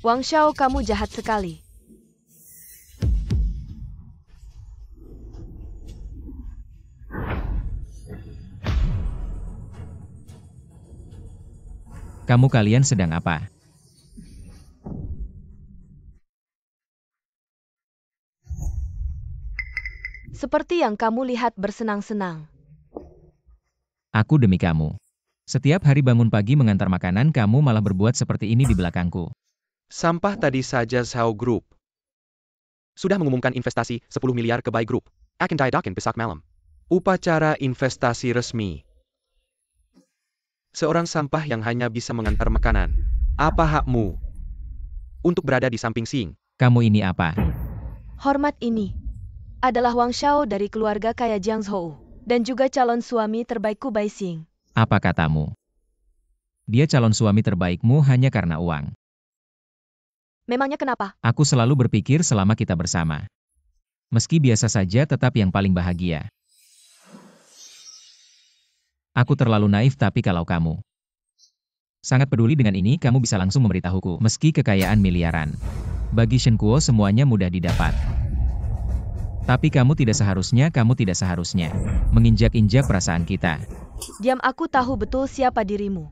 Wang Xiao, kamu jahat sekali. Kamu kalian sedang apa? Seperti yang kamu lihat bersenang-senang. Aku demi kamu. Setiap hari bangun pagi mengantar makanan, kamu malah berbuat seperti ini di belakangku. Sampah tadi saja Zhao Group sudah mengumumkan investasi 10 miliar ke Bai Group. Akan diadakan besok malam. Upacara investasi resmi. Seorang sampah yang hanya bisa mengantar makanan. Apa hakmu untuk berada di samping Xing? Kamu ini apa? Hormat ini adalah Wang Xiao dari keluarga kaya Jiang Zhou, dan juga calon suami terbaikku Bai Xing. Apa katamu? Dia calon suami terbaikmu hanya karena uang. Memangnya kenapa? Aku selalu berpikir selama kita bersama. Meski biasa saja tetap yang paling bahagia. Aku terlalu naif, tapi kalau kamu sangat peduli dengan ini, kamu bisa langsung memberitahuku. Meski kekayaan miliaran, bagi Shen Kuo semuanya mudah didapat. Tapi kamu tidak seharusnya menginjak-injak perasaan kita. Diam, aku tahu betul siapa dirimu.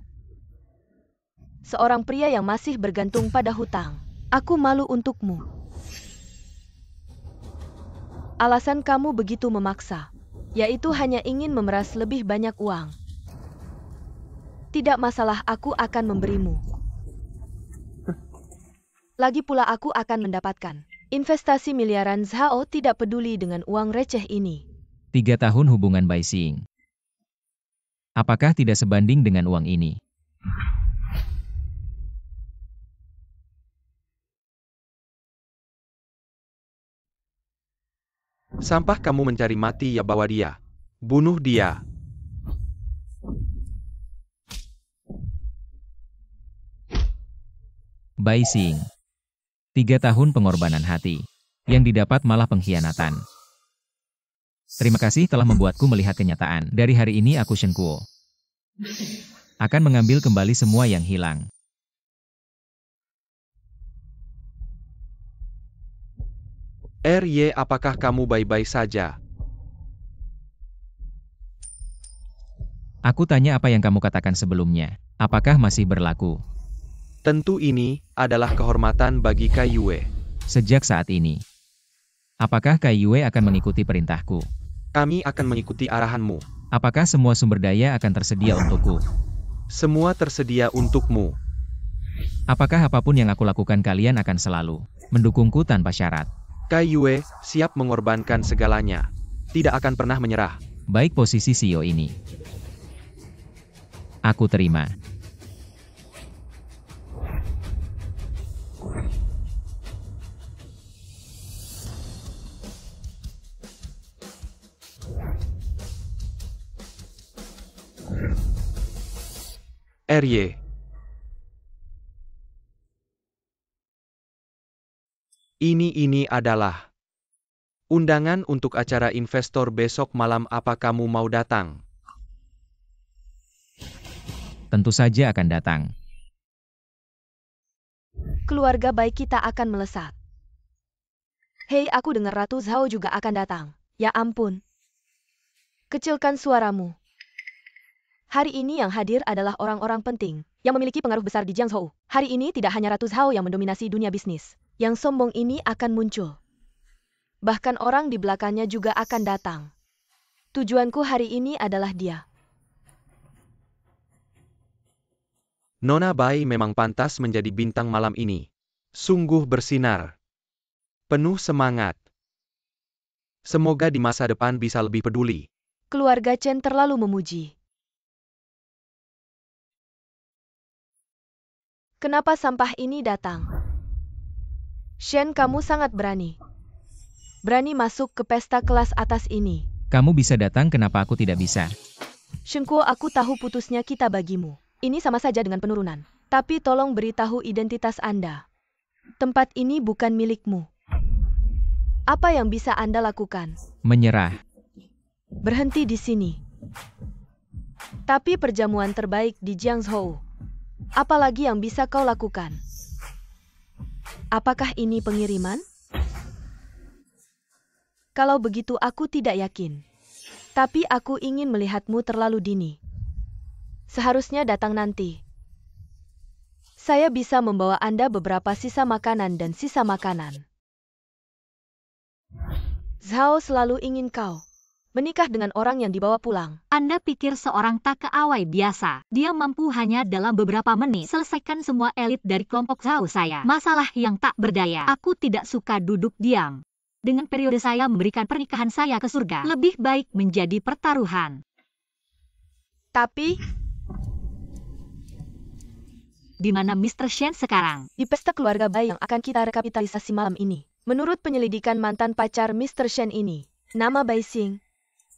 Seorang pria yang masih bergantung pada hutang. Aku malu untukmu. Alasan kamu begitu memaksa, yaitu hanya ingin memeras lebih banyak uang. Tidak masalah, aku akan memberimu. Lagi pula aku akan mendapatkan investasi miliaran. Zhao tidak peduli dengan uang receh ini. 3 tahun hubungan Bai Xing. Apakah tidak sebanding dengan uang ini? Sampah, kamu mencari mati ya, bawa dia. Bunuh dia. Bai Xing. 3 tahun pengorbanan hati. Yang didapat malah pengkhianatan. Terima kasih telah membuatku melihat kenyataan. Dari hari ini aku Shen Kuo akan mengambil kembali semua yang hilang. RY, apakah kamu baik-baik saja? Aku tanya apa yang kamu katakan sebelumnya. Apakah masih berlaku? Tentu ini adalah kehormatan bagi Kai Yue. Sejak saat ini, apakah Kai Yue akan mengikuti perintahku? Kami akan mengikuti arahanmu. Apakah semua sumber daya akan tersedia untukku? Semua tersedia untukmu. Apakah apapun yang aku lakukan kalian akan selalu mendukungku tanpa syarat? Kai Yue siap mengorbankan segalanya. Tidak akan pernah menyerah. Baik, posisi CEO ini aku terima. RY. Ini adalah undangan untuk acara investor besok malam. Apa kamu mau datang? Tentu saja akan datang. Keluarga baik kita akan melesat. Hei, aku dengar Ratu Zhao juga akan datang. Ya ampun. Kecilkan suaramu. Hari ini yang hadir adalah orang-orang penting yang memiliki pengaruh besar di Jiangzhou. Hari ini tidak hanya Ratu Zhao yang mendominasi dunia bisnis. Yang sombong ini akan muncul. Bahkan orang di belakangnya juga akan datang. Tujuanku hari ini adalah dia. Nona Bai memang pantas menjadi bintang malam ini. Sungguh bersinar. Penuh semangat. Semoga di masa depan bisa lebih peduli. Keluarga Chen terlalu memuji. Kenapa sampah ini datang? Shen, kamu sangat berani. Berani masuk ke pesta kelas atas ini. Kamu bisa datang, kenapa aku tidak bisa? Shen Kuo, aku tahu putusnya kita bagimu. Ini sama saja dengan penurunan. Tapi tolong beritahu identitas Anda. Tempat ini bukan milikmu. Apa yang bisa Anda lakukan? Menyerah. Berhenti di sini. Tapi perjamuan terbaik di Jiangzhou. Apalagi yang bisa kau lakukan? Apakah ini pengiriman? Kalau begitu aku tidak yakin. Tapi aku ingin melihatmu terlalu dini. Seharusnya datang nanti. Saya bisa membawa Anda beberapa sisa makanan dan sisa makanan. Zhao selalu ingin kau menikah dengan orang yang dibawa pulang. Anda pikir seorang takeaway biasa, dia mampu hanya dalam beberapa menit selesaikan semua elit dari kelompok Zhao saya. Masalah yang tak berdaya. Aku tidak suka duduk diam. Dengan periode saya memberikan pernikahan saya ke surga, lebih baik menjadi pertaruhan. Tapi, di mana Mr. Shen sekarang? di pesta keluarga bayi yang akan kita rekapitalisasi malam ini. Menurut penyelidikan mantan pacar Mr. Shen ini, nama Bai Xing,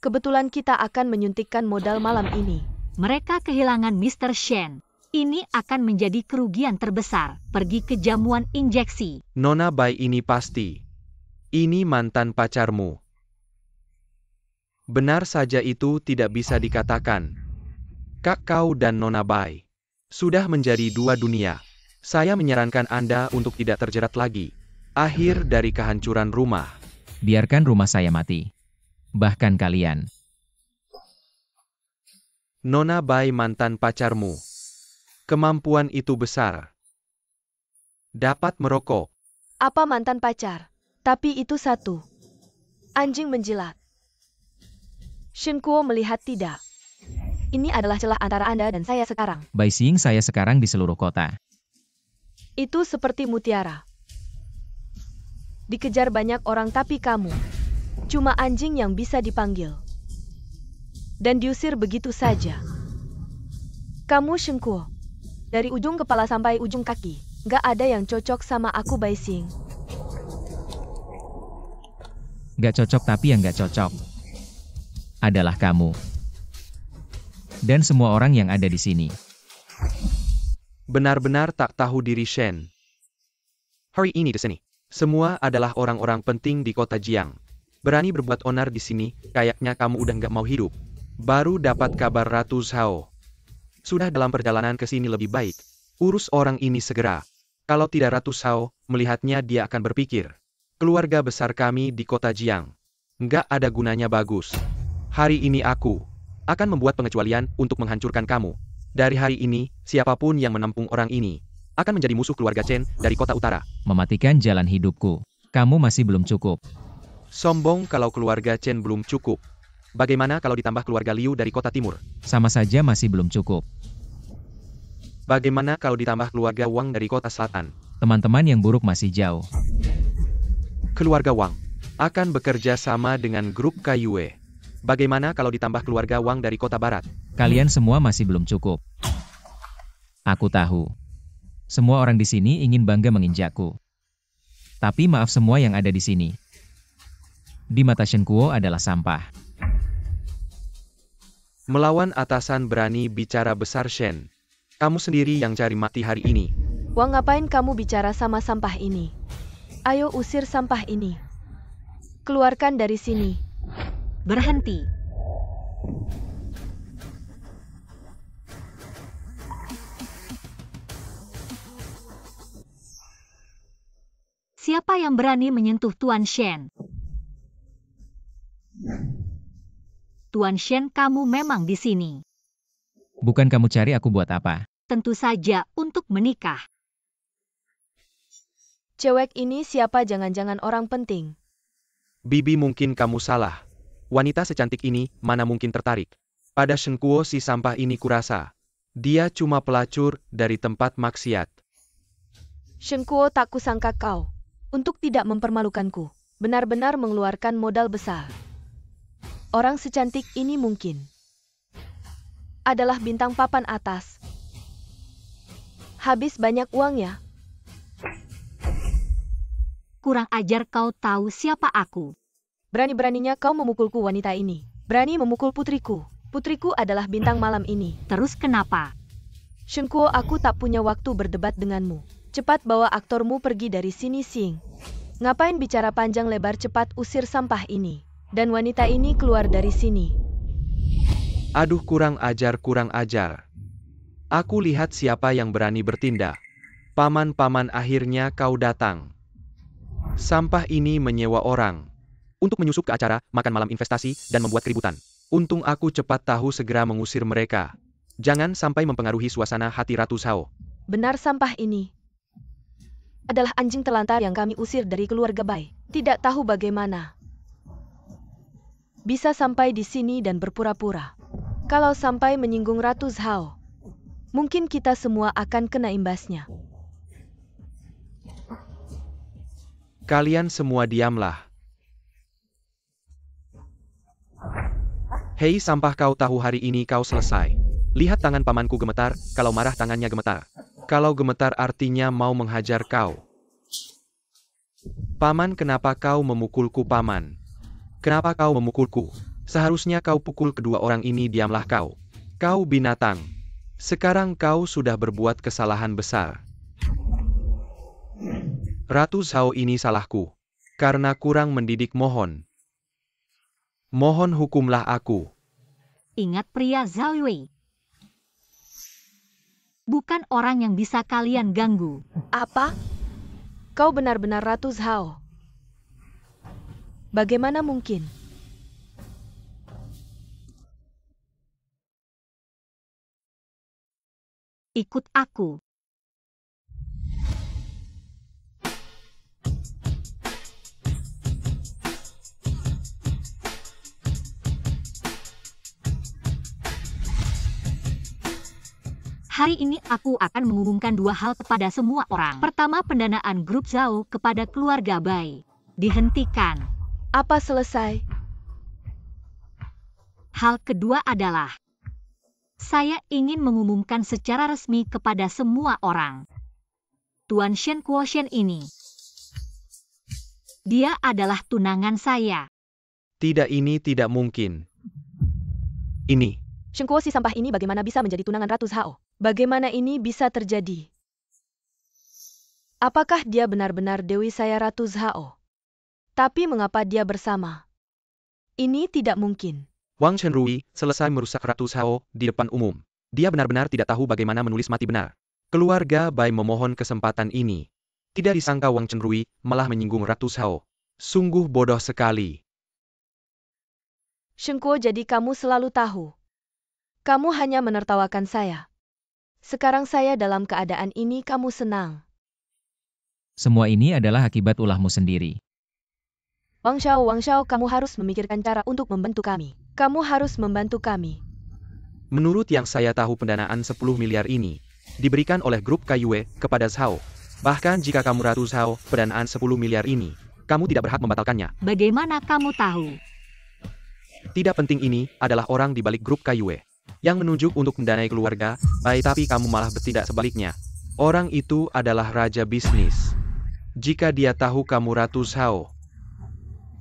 kebetulan kita akan menyuntikkan modal malam ini. Mereka kehilangan Mr. Shen. Ini akan menjadi kerugian terbesar. Pergi ke jamuan injeksi. Nona Bai ini pasti. Ini mantan pacarmu. Benar saja itu tidak bisa dikatakan. Kak kau dan Nona Bai sudah menjadi dua dunia. Saya menyarankan Anda untuk tidak terjerat lagi. Akhir dari kehancuran rumah. Biarkan rumah saya mati. Bahkan kalian. Nona Bai mantan pacarmu. Kemampuan itu besar. Dapat merokok. Apa mantan pacar? Tapi itu satu. Anjing menjilat. Shen Kuo melihat tidak. Ini adalah celah antara Anda dan saya sekarang. Bai Xing saya sekarang di seluruh kota. Itu seperti mutiara. Dikejar banyak orang tapi kamu cuma anjing yang bisa dipanggil. Dan diusir begitu saja. Kamu Shen Kuo. Dari ujung kepala sampai ujung kaki. Gak ada yang cocok sama aku Bai Xing. Gak cocok tapi yang gak cocok adalah kamu. Dan semua orang yang ada di sini. Benar-benar tak tahu diri Shen. Hari ini di sini. Semua adalah orang-orang penting di kota Jiang. Berani berbuat onar di sini, kayaknya kamu udah nggak mau hidup. Baru dapat kabar Ratu Zhao. Sudah dalam perjalanan ke sini lebih baik. Urus orang ini segera. Kalau tidak Ratu Zhao, melihatnya dia akan berpikir. Keluarga besar kami di kota Jiang. Nggak ada gunanya bagus. Hari ini aku akan membuat pengecualian untuk menghancurkan kamu. Dari hari ini, siapapun yang menampung orang ini akan menjadi musuh keluarga Chen dari kota utara. Mematikan jalan hidupku. Kamu masih belum cukup. Sombong kalau keluarga Chen belum cukup. Bagaimana kalau ditambah keluarga Liu dari kota timur? Sama saja masih belum cukup. Bagaimana kalau ditambah keluarga Wang dari kota selatan? Teman-teman yang buruk masih jauh. Keluarga Wang akan bekerja sama dengan grup Kaiyue. Bagaimana kalau ditambah keluarga Wang dari kota barat? Kalian semua masih belum cukup. Aku tahu. Semua orang di sini ingin bangga menginjakku. Tapi maaf semua yang ada di sini. Di mata Shen Kuo adalah sampah. Melawan atasan berani bicara besar Shen. Kamu sendiri yang cari mati hari ini. Wang, ngapain kamu bicara sama sampah ini? Ayo usir sampah ini. Keluarkan dari sini. Berhenti. Siapa yang berani menyentuh Tuan Shen? Tuan Shen, kamu memang di sini. Bukan kamu cari aku buat apa? Tentu saja untuk menikah. Cewek ini siapa? Jangan-jangan orang penting. Bibi, mungkin kamu salah. Wanita secantik ini mana mungkin tertarik pada Shen Kuo si sampah ini kurasa. Dia cuma pelacur dari tempat maksiat. Shen Kuo, tak kusangka kau untuk tidak mempermalukanku. Benar-benar mengeluarkan modal besar. Orang secantik ini mungkin adalah bintang papan atas. Habis banyak uangnya. Kurang ajar, kau tahu siapa aku. Berani-beraninya kau memukulku wanita ini. Berani memukul putriku. Putriku adalah bintang malam ini. Terus kenapa? Shen Kuo, aku tak punya waktu berdebat denganmu. Cepat bawa aktormu pergi dari sini, Xing. Ngapain bicara panjang lebar? Cepat usir sampah ini. Dan wanita ini keluar dari sini. Aduh, kurang ajar, kurang ajar. Aku lihat siapa yang berani bertindak. Paman-paman, akhirnya kau datang. Sampah ini menyewa orang untuk menyusup ke acara, makan malam investasi, dan membuat keributan. Untung aku cepat tahu segera mengusir mereka. Jangan sampai mempengaruhi suasana hati Ratu Zhao. Benar, sampah ini adalah anjing terlantar yang kami usir dari keluarga Bai. Tidak tahu bagaimana bisa sampai di sini dan berpura-pura. Kalau sampai menyinggung Ratu Zhao, mungkin kita semua akan kena imbasnya. Kalian semua diamlah. Hei sampah, kau tahu hari ini kau selesai. Lihat tangan pamanku gemetar, kalau marah tangannya gemetar. Kalau gemetar artinya mau menghajar kau. Paman, kenapa kau memukulku, paman? Kenapa kau memukulku? Seharusnya kau pukul kedua orang ini. Diamlah kau. Kau binatang. Sekarang kau sudah berbuat kesalahan besar. Ratu Zhao, ini salahku. Karena kurang mendidik, mohon. Mohon hukumlah aku. Ingat pria Zhao Yue. Bukan orang yang bisa kalian ganggu. Apa? Kau benar-benar Ratu Zhao? Bagaimana mungkin? Ikut aku. Hari ini aku akan mengumumkan dua hal kepada semua orang. Pertama, pendanaan grup Zhao kepada keluarga Bai dihentikan. Apa selesai? Hal kedua adalah, saya ingin mengumumkan secara resmi kepada semua orang. Tuan Shen Quotient ini, dia adalah tunangan saya. Tidak, ini tidak mungkin. Ini. Shen Kuo, si sampah ini bagaimana bisa menjadi tunangan Ratu Zhao? Bagaimana ini bisa terjadi? Apakah dia benar-benar Dewi saya Ratu Zhao? Tapi mengapa dia bersama? Ini tidak mungkin. Wang Chenrui selesai merusak Ratu Zhao di depan umum. Dia benar-benar tidak tahu bagaimana menulis mati benar. Keluarga Bai memohon kesempatan ini. Tidak disangka Wang Chenrui malah menyinggung Ratu Zhao. Sungguh bodoh sekali. Shen Kuo, jadi kamu selalu tahu. Kamu hanya menertawakan saya. Sekarang saya dalam keadaan ini, kamu senang. Semua ini adalah akibat ulahmu sendiri. Wang Xiao, kamu harus memikirkan cara untuk membantu kami. Kamu harus membantu kami. Menurut yang saya tahu, pendanaan 10 miliar ini diberikan oleh grup Kaiyue kepada Zhao. Bahkan jika kamu Ratu Zhao, pendanaan 10 miliar ini, kamu tidak berhak membatalkannya. Bagaimana kamu tahu? Tidak penting, ini adalah orang di balik grup Kaiyue yang menunjuk untuk mendanai keluarga Bai, tapi kamu malah bertindak sebaliknya. Orang itu adalah raja bisnis. Jika dia tahu kamu Ratu Zhao,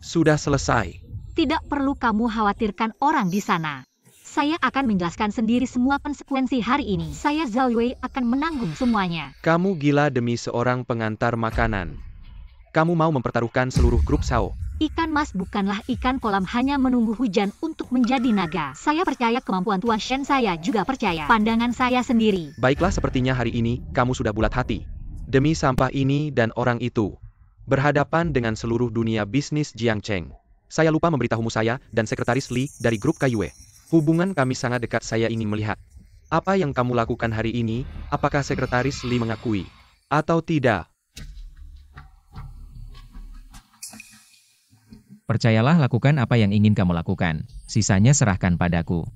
sudah selesai. Tidak perlu kamu khawatirkan orang di sana. Saya akan menjelaskan sendiri semua konsekuensi hari ini. Saya Zhao Yue akan menanggung semuanya. Kamu gila demi seorang pengantar makanan. Kamu mau mempertaruhkan seluruh grup Zhao. Ikan mas bukanlah ikan kolam hanya menunggu hujan untuk menjadi naga. Saya percaya kemampuan Tuan Shen, saya juga percaya pandangan saya sendiri. Baiklah, sepertinya hari ini kamu sudah bulat hati. Demi sampah ini dan orang itu. Berhadapan dengan seluruh dunia bisnis Jiangcheng. Saya lupa memberitahumu, saya dan sekretaris Li dari grup Kaiyue. Hubungan kami sangat dekat. Saya ingin melihat apa yang kamu lakukan hari ini. Apakah sekretaris Li mengakui atau tidak? Percayalah, lakukan apa yang ingin kamu lakukan. Sisanya serahkan padaku.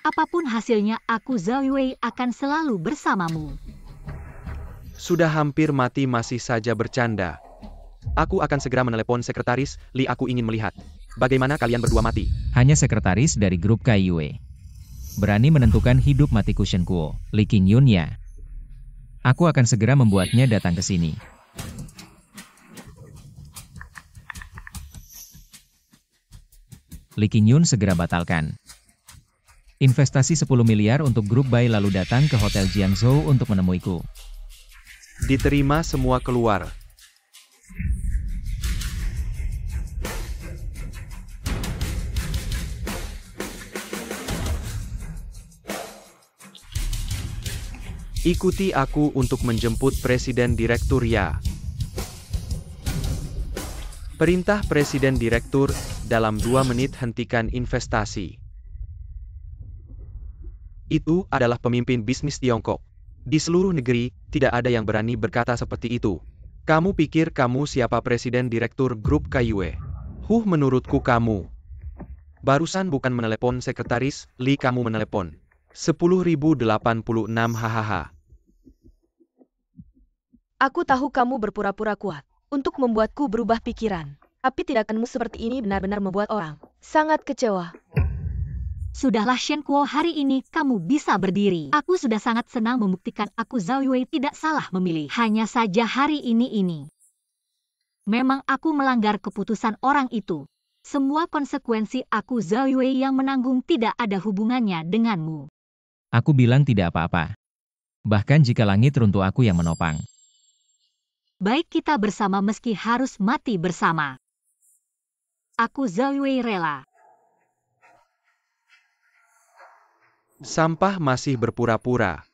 Apapun hasilnya, aku Zhao Yue akan selalu bersamamu. Sudah hampir mati masih saja bercanda. Aku akan segera menelepon sekretaris Li. Aku ingin melihat bagaimana kalian berdua mati. Hanya sekretaris dari grup Kaiyue berani menentukan hidup matiku Shen Kuo, Li Qingyun ya. Aku akan segera membuatnya datang ke sini. Li Qingyun segera batalkan. Investasi 10 miliar untuk grup Bai lalu datang ke Hotel Jiangzhou untuk menemuiku. Diterima semua keluar. Ikuti aku untuk menjemput Presiden Direktur ya. Perintah Presiden Direktur, dalam 2 menit hentikan investasi. Itu adalah pemimpin bisnis Tiongkok. Di seluruh negeri, tidak ada yang berani berkata seperti itu. Kamu pikir kamu siapa Presiden Direktur Grup KYW? Menurutku kamu. Barusan bukan menelepon Sekretaris Lee, kamu menelepon. 10.086 hahaha. Aku tahu kamu berpura-pura kuat untuk membuatku berubah pikiran. Tapi tindakanmu seperti ini benar-benar membuat orang sangat kecewa. Sudahlah Shen Kuo, hari ini kamu bisa berdiri. Aku sudah sangat senang membuktikan aku Zhao Yue tidak salah memilih. Hanya saja hari ini. Memang aku melanggar keputusan orang itu. Semua konsekuensi aku Zhao Yue yang menanggung, tidak ada hubungannya denganmu. Aku bilang tidak apa-apa. Bahkan jika langit runtuh aku yang menopang. Baik, kita bersama meski harus mati bersama. Aku Zhao Yue rela. Sampah masih berpura-pura.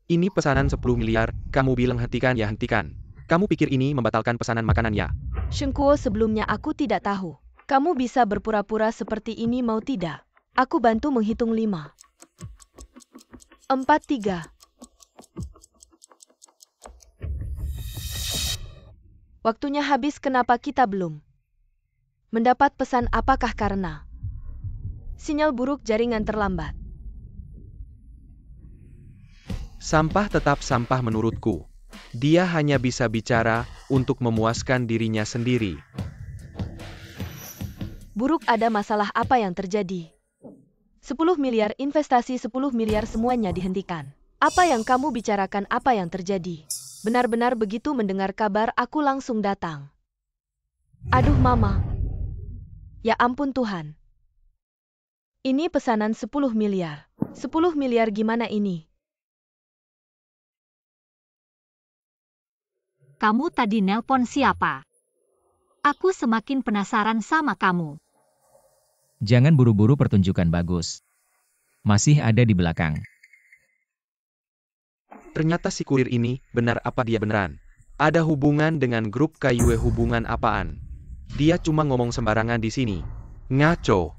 Ini pesanan 10 miliar, kamu bilang hentikan ya hentikan. Kamu pikir ini membatalkan pesanan makanan ya? Shen Kuo, sebelumnya aku tidak tahu. Kamu bisa berpura-pura seperti ini mau tidak? Aku bantu menghitung 5, 4, 3. Waktunya habis, kenapa kita belum mendapat pesan? Apakah karena sinyal buruk, jaringan terlambat? Sampah tetap sampah menurutku. Dia hanya bisa bicara untuk memuaskan dirinya sendiri. Buruk, ada masalah apa yang terjadi? 10 miliar investasi, 10 miliar semuanya dihentikan. Apa yang kamu bicarakan, apa yang terjadi? Benar-benar begitu mendengar kabar aku langsung datang. Aduh mama. Ya ampun Tuhan. Ini pesanan 10 miliar. 10 miliar gimana ini? Kamu tadi nelpon siapa? Aku semakin penasaran sama kamu. Jangan buru-buru pertunjukan bagus. Masih ada di belakang. Ternyata si kurir ini, benar apa dia beneran? Ada hubungan dengan grup KYW, hubungan apaan? Dia cuma ngomong sembarangan di sini. Ngaco.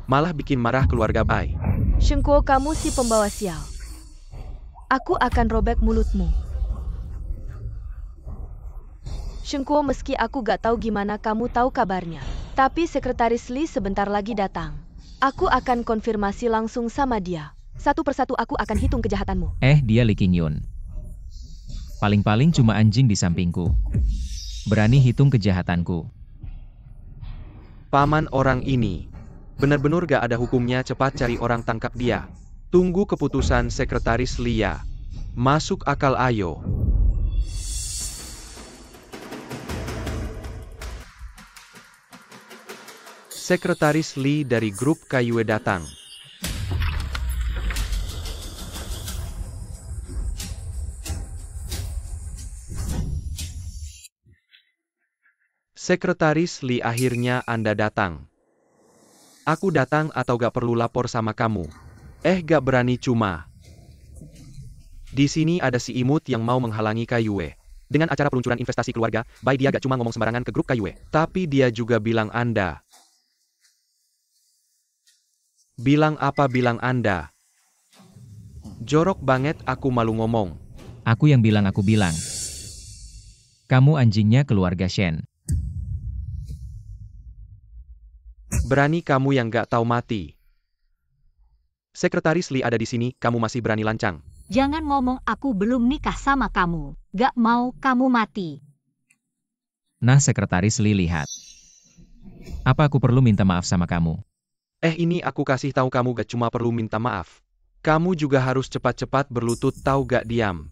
Malah bikin marah keluarga Bai. Shen Kuo, kamu si pembawa sial. Aku akan robek mulutmu. Shen Kuo, meski aku gak tahu gimana kamu tahu kabarnya. Tapi Sekretaris Lee sebentar lagi datang. Aku akan konfirmasi langsung sama dia. Satu persatu aku akan hitung kejahatanmu. Dia Lee Qingyun. Paling-paling cuma anjing di sampingku. Berani hitung kejahatanku. Paman orang ini. Benar-benar gak ada hukumnya, cepat cari orang tangkap dia. Tunggu keputusan Sekretaris Lee ya. Masuk akal ayo. Sekretaris Lee dari grup KYW datang. Sekretaris Lee, akhirnya Anda datang. Aku datang atau gak perlu lapor sama kamu? Gak berani cuma. Di sini ada si imut yang mau menghalangi KYW. Dengan acara peluncuran investasi keluarga, Bai, dia gak cuma ngomong sembarangan ke grup KYW. Tapi dia juga bilang Anda. Bilang apa bilang Anda? Jorok banget, aku malu ngomong. Aku yang bilang, aku bilang. Kamu anjingnya keluarga Shen. Berani kamu yang gak tahu mati. Sekretaris Lee ada di sini, kamu masih berani lancang. Jangan ngomong aku belum nikah sama kamu. Gak mau kamu mati. Nah, Sekretaris Lee, lihat. Apa aku perlu minta maaf sama kamu? Ini aku kasih tahu kamu gak cuma perlu minta maaf. Kamu juga harus cepat-cepat berlutut, tahu gak, diam.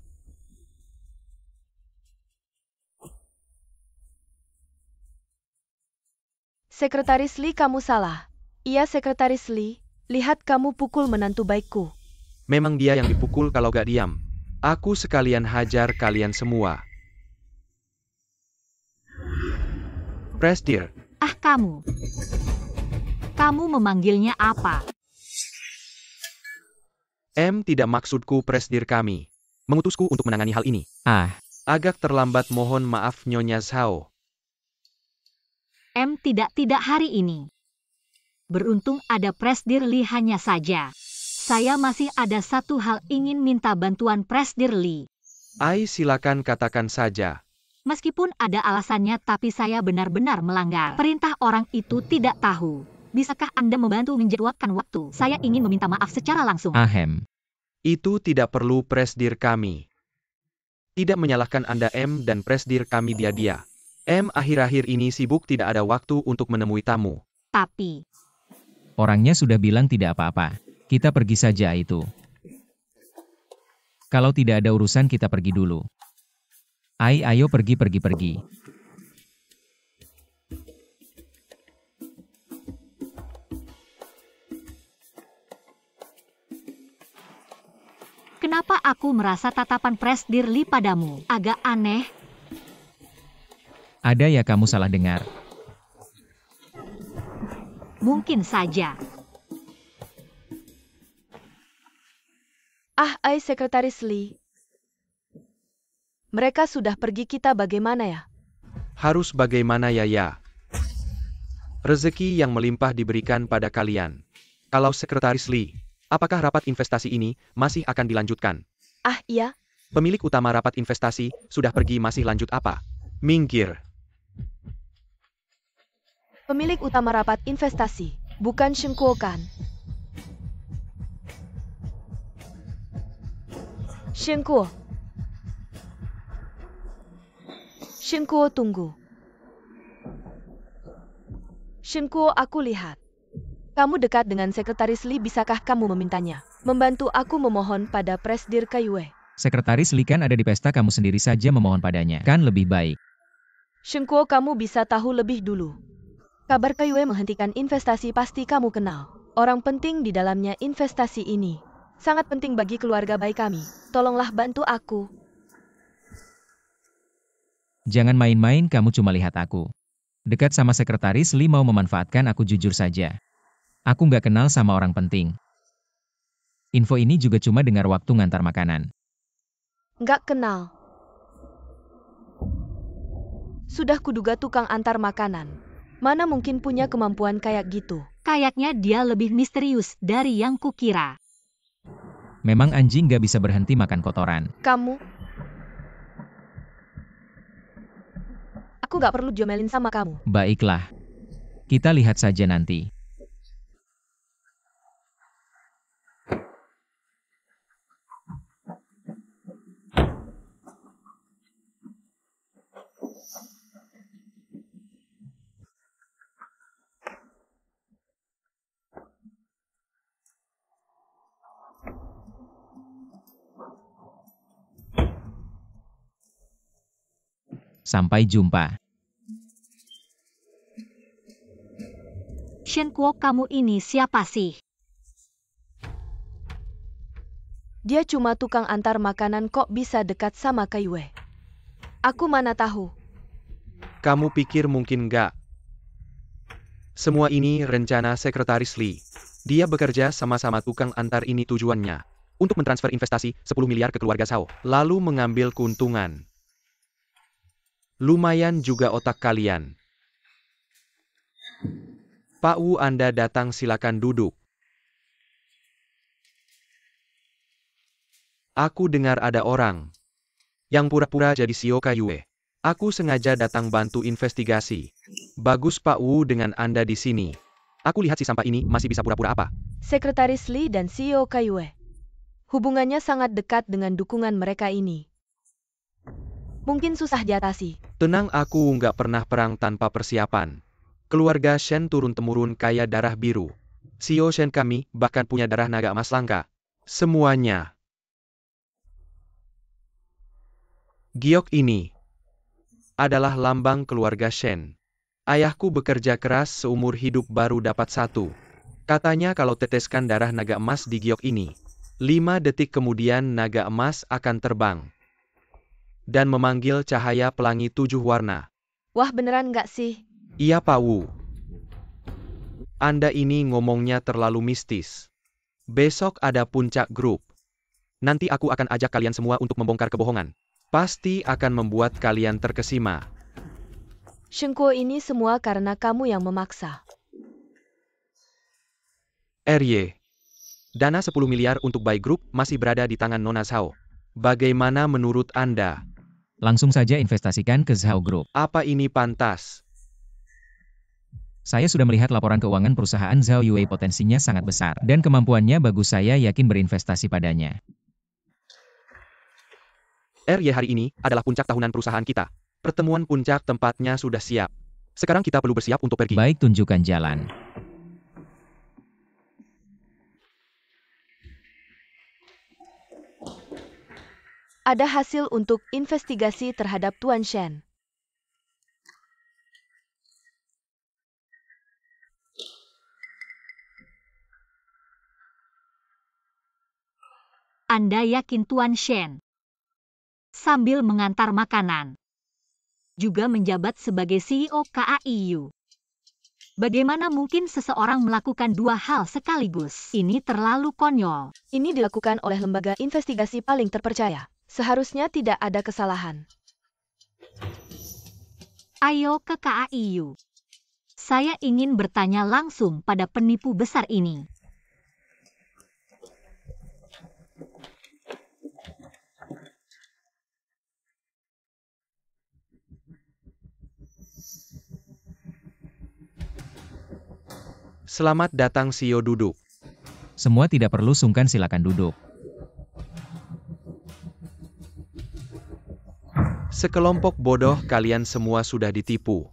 Sekretaris Lee, kamu salah. Iya Sekretaris Lee, lihat kamu pukul menantu baikku. Memang dia yang dipukul kalau gak diam. Aku sekalian hajar kalian semua. Presdir. Kamu. Kamu memanggilnya apa? Tidak maksudku Presdir kami. mengutusku untuk menangani hal ini. Ah, Agak terlambat, mohon maaf Nyonya Zhao. Tidak hari ini. Beruntung ada Presdir Li hanya saja. Saya masih ada satu hal ingin minta bantuan Presdir Li. Silakan katakan saja. Meskipun ada alasannya tapi saya benar-benar melanggar. Perintah orang itu tidak tahu. Bisakah Anda membantu menjadwalkan waktu? Saya ingin meminta maaf secara langsung. ahem. Itu tidak perlu, Presdir kami. Tidak menyalahkan Anda dan Presdir kami dia. Akhir-akhir ini sibuk, tidak ada waktu untuk menemui tamu. Tapi, Orangnya sudah bilang tidak apa-apa. Kita pergi saja itu. Kalau tidak ada urusan kita pergi dulu. Ayo pergi. kenapa aku merasa tatapan Presdir Li padamu agak aneh? Ada ya, kamu salah dengar. Mungkin saja. Sekretaris Li. Mereka sudah pergi, kita bagaimana ya? Harus bagaimana ya? Rezeki yang melimpah diberikan pada kalian. Kalau Sekretaris Li, apakah rapat investasi ini masih akan dilanjutkan? Iya. Pemilik utama rapat investasi sudah pergi, masih lanjut apa? Minggir. Pemilik utama rapat investasi, bukan Shen Kuo kan? Shen Kuo, tunggu. Shen Kuo, aku lihat. Kamu dekat dengan Sekretaris Li, bisakah kamu memintanya membantu aku memohon pada Presdir Kaiyue? Sekretaris Li kan ada di pesta, kamu sendiri saja memohon padanya. Kan lebih baik. Shen Kuo, kamu bisa tahu lebih dulu. Kabar Kaiyue menghentikan investasi pasti kamu kenal. Orang penting di dalamnya investasi ini. Sangat penting bagi keluarga baik kami. Tolonglah bantu aku. Jangan main-main, kamu cuma lihat aku. Dekat sama Sekretaris Li mau memanfaatkan aku, jujur saja. Aku nggak kenal sama orang penting. Info ini juga cuma dengar waktu ngantar makanan. Nggak kenal. Sudah kuduga tukang antar makanan. Mana mungkin punya kemampuan kayak gitu? Kayaknya dia lebih misterius dari yang kukira. Memang anjing nggak bisa berhenti makan kotoran. Kamu? Aku nggak perlu diomelin sama kamu. Baiklah. Kita lihat saja nanti. Sampai jumpa. Shen Kuo, kamu ini siapa sih? Dia cuma tukang antar makanan, kok bisa dekat sama Kaiyue? Aku mana tahu. Kamu pikir mungkin nggak? Semua ini rencana Sekretaris Li. Dia bekerja sama-sama tukang antar ini, tujuannya untuk mentransfer investasi 10 miliar ke keluarga Zhao, lalu mengambil keuntungan. Lumayan juga otak kalian. Pak Wu, Anda datang, silakan duduk. Aku dengar ada orang yang pura-pura jadi CEO Kaiyue. Aku sengaja datang bantu investigasi. Bagus Pak Wu dengan Anda di sini. Aku lihat si sampah ini masih bisa pura-pura apa? Sekretaris Li dan CEO Kaiyue. Hubungannya sangat dekat dengan dukungan mereka ini. Mungkin susah diatasi. Tenang, aku nggak pernah perang tanpa persiapan. Keluarga Shen turun-temurun kaya darah biru. CEO Shen kami bahkan punya darah naga emas langka. Semuanya. Giok ini adalah lambang keluarga Shen. Ayahku bekerja keras seumur hidup baru dapat satu. Katanya kalau teteskan darah naga emas di giok ini, 5 detik kemudian naga emas akan terbang dan memanggil cahaya pelangi 7 warna. Wah, beneran nggak sih? Iya Pak Wu. Anda ini ngomongnya terlalu mistis. Besok ada puncak grup. Nanti aku akan ajak kalian semua untuk membongkar kebohongan. Pasti akan membuat kalian terkesima. Shen Kuo, ini semua karena kamu yang memaksa. RY. Dana 10 miliar untuk Bai Group masih berada di tangan Nona Zhao. Bagaimana menurut Anda? Langsung saja investasikan ke Zhao Group. Apa ini pantas? Saya sudah melihat laporan keuangan perusahaan Zhao Yue, potensinya sangat besar. Dan kemampuannya bagus, saya yakin berinvestasi padanya. RY, hari ini adalah puncak tahunan perusahaan kita. Pertemuan puncak tempatnya sudah siap. Sekarang kita perlu bersiap untuk pergi. Baik, tunjukkan jalan. Ada hasil untuk investigasi terhadap Tuan Shen. Anda yakin Tuan Shen? Sambil mengantar makanan. Juga menjabat sebagai CEO KAIU. Bagaimana mungkin seseorang melakukan dua hal sekaligus? Ini terlalu konyol. Ini dilakukan oleh lembaga investigasi paling terpercaya. Seharusnya tidak ada kesalahan. Ayo ke KAIU. Saya ingin bertanya langsung pada penipu besar ini. Selamat datang, CEO, duduk. Semua tidak perlu sungkan, silakan duduk. Sekelompok bodoh, kalian semua sudah ditipu.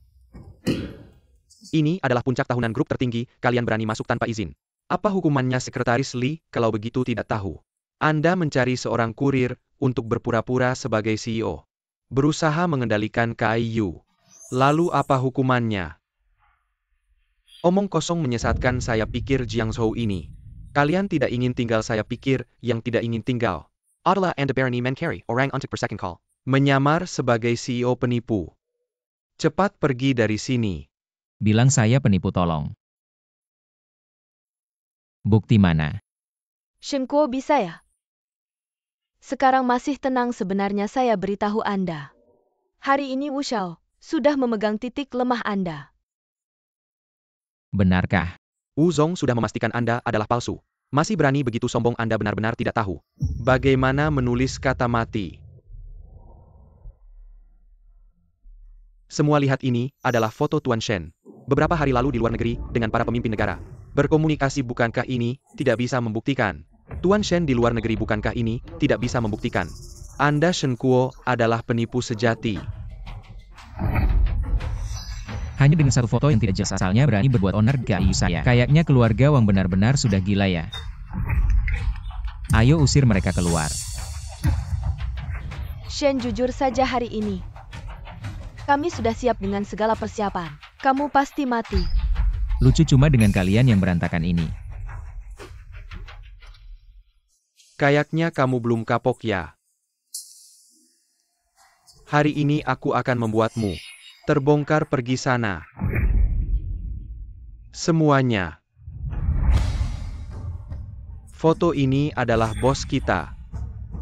Ini adalah puncak tahunan grup tertinggi, kalian berani masuk tanpa izin. Apa hukumannya, Sekretaris Li, kalau begitu tidak tahu? Anda mencari seorang kurir untuk berpura-pura sebagai CEO. Berusaha mengendalikan KAIU. Lalu apa hukumannya? Omong kosong menyesatkan, saya pikir Jiang Zhou ini. Kalian tidak ingin tinggal, saya pikir yang tidak ingin tinggal. Adalah Anda berani mencari orang untuk per second call. Menyamar sebagai CEO penipu. Cepat pergi dari sini. Bilang saya penipu, tolong. Bukti mana? Shen Kuo, bisa ya? Sekarang masih tenang, sebenarnya saya beritahu Anda. Hari ini Wu Xiao sudah memegang titik lemah Anda. Benarkah? Wu Zong sudah memastikan Anda adalah palsu. Masih berani begitu sombong, Anda benar-benar tidak tahu. Bagaimana menulis kata mati? Semua lihat, ini adalah foto Tuan Shen. Beberapa hari lalu di luar negeri dengan para pemimpin negara. Berkomunikasi, bukankah ini tidak bisa membuktikan? Tuan Shen di luar negeri, bukankah ini tidak bisa membuktikan? Anda, Shen Kuo, adalah penipu sejati. Hanya dengan satu foto yang tidak jelas asalnya berani berbuat onar di KAIU saya. Kayaknya keluarga Wang benar-benar sudah gila ya. Ayo usir mereka keluar. Shen, jujur saja, hari ini kami sudah siap dengan segala persiapan. Kamu pasti mati. Lucu cuma dengan kalian yang berantakan ini. Kayaknya kamu belum kapok ya. Hari ini aku akan membuatmu terbongkar, pergi sana. Semuanya. Foto ini adalah bos kita.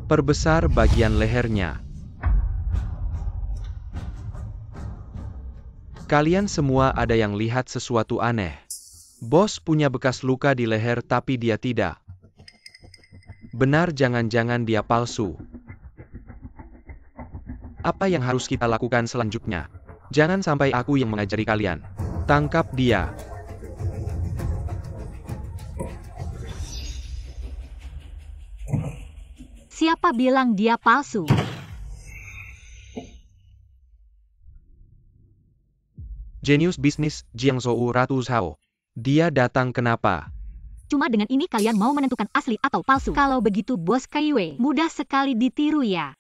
Perbesar bagian lehernya. Kalian semua ada yang lihat sesuatu aneh. Bos punya bekas luka di leher tapi dia tidak. Benar, jangan-jangan dia palsu. Apa yang harus kita lakukan selanjutnya? Jangan sampai aku yang mengajari kalian. Tangkap dia. Siapa bilang dia palsu? Jenius bisnis, Jiang Zhou, Ratu Zhao. Dia datang kenapa? Cuma dengan ini kalian mau menentukan asli atau palsu? Kalau begitu bos KAIU, mudah sekali ditiru ya.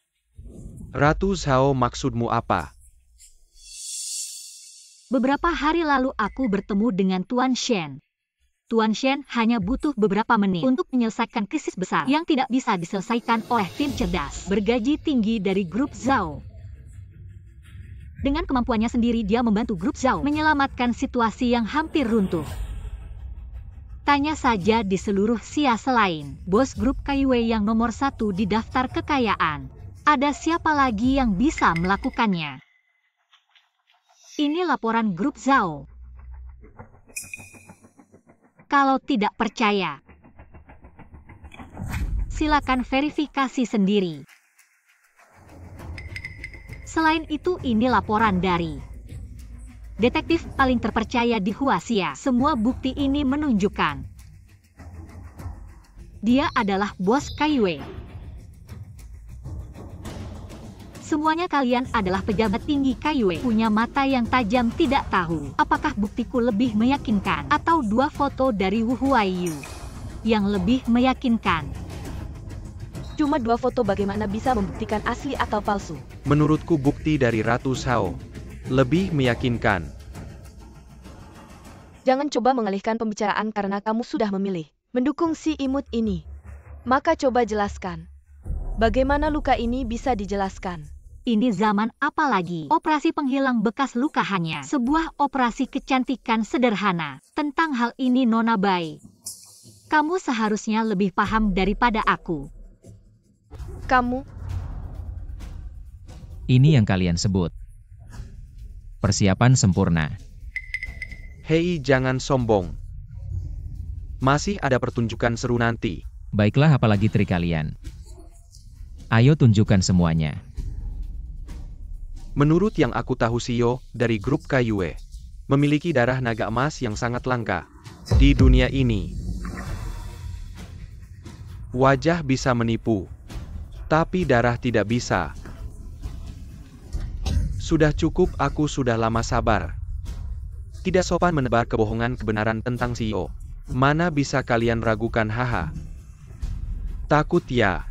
Ratu Zhao, maksudmu apa? Beberapa hari lalu aku bertemu dengan Tuan Shen. Tuan Shen hanya butuh beberapa menit untuk menyelesaikan krisis besar yang tidak bisa diselesaikan oleh tim cerdas bergaji tinggi dari grup Zhao. Dengan kemampuannya sendiri dia membantu grup Zhao menyelamatkan situasi yang hampir runtuh. Tanya saja di seluruh Xia selain bos grup Kaiwei yang nomor 1 di daftar kekayaan. Ada siapa lagi yang bisa melakukannya? Ini laporan grup Zhao. Kalau tidak percaya, silakan verifikasi sendiri. Selain itu, ini laporan dari detektif paling terpercaya di Huaxia. Semua bukti ini menunjukkan dia adalah bos Kaiwei. Semuanya kalian adalah pejabat tinggi Kaiwei, punya mata yang tajam. Tidak tahu apakah buktiku lebih meyakinkan atau dua foto dari Wu Huaiyu yang lebih meyakinkan. Cuma dua foto, bagaimana bisa membuktikan asli atau palsu? Menurutku bukti dari Ratu Zhao lebih meyakinkan. Jangan coba mengalihkan pembicaraan karena kamu sudah memilih mendukung si imut ini. Maka coba jelaskan. Bagaimana luka ini bisa dijelaskan? Ini zaman apa lagi? Operasi penghilang bekas luka hanya sebuah operasi kecantikan sederhana. Tentang hal ini Nona Bai, kamu seharusnya lebih paham daripada aku. Kamu? Ini yang kalian sebut persiapan sempurna. Hei, jangan sombong. Masih ada pertunjukan seru nanti. Baiklah, apalagi trik kalian. Ayo tunjukkan semuanya. Menurut yang aku tahu, Xiao dari grup Kaiwei memiliki darah naga emas yang sangat langka di dunia ini. Wajah bisa menipu, tapi darah tidak bisa. Sudah cukup, aku sudah lama sabar. Tidak sopan menebar kebohongan kebenaran tentang Xiao. Mana bisa kalian ragukan, haha. Takut ya?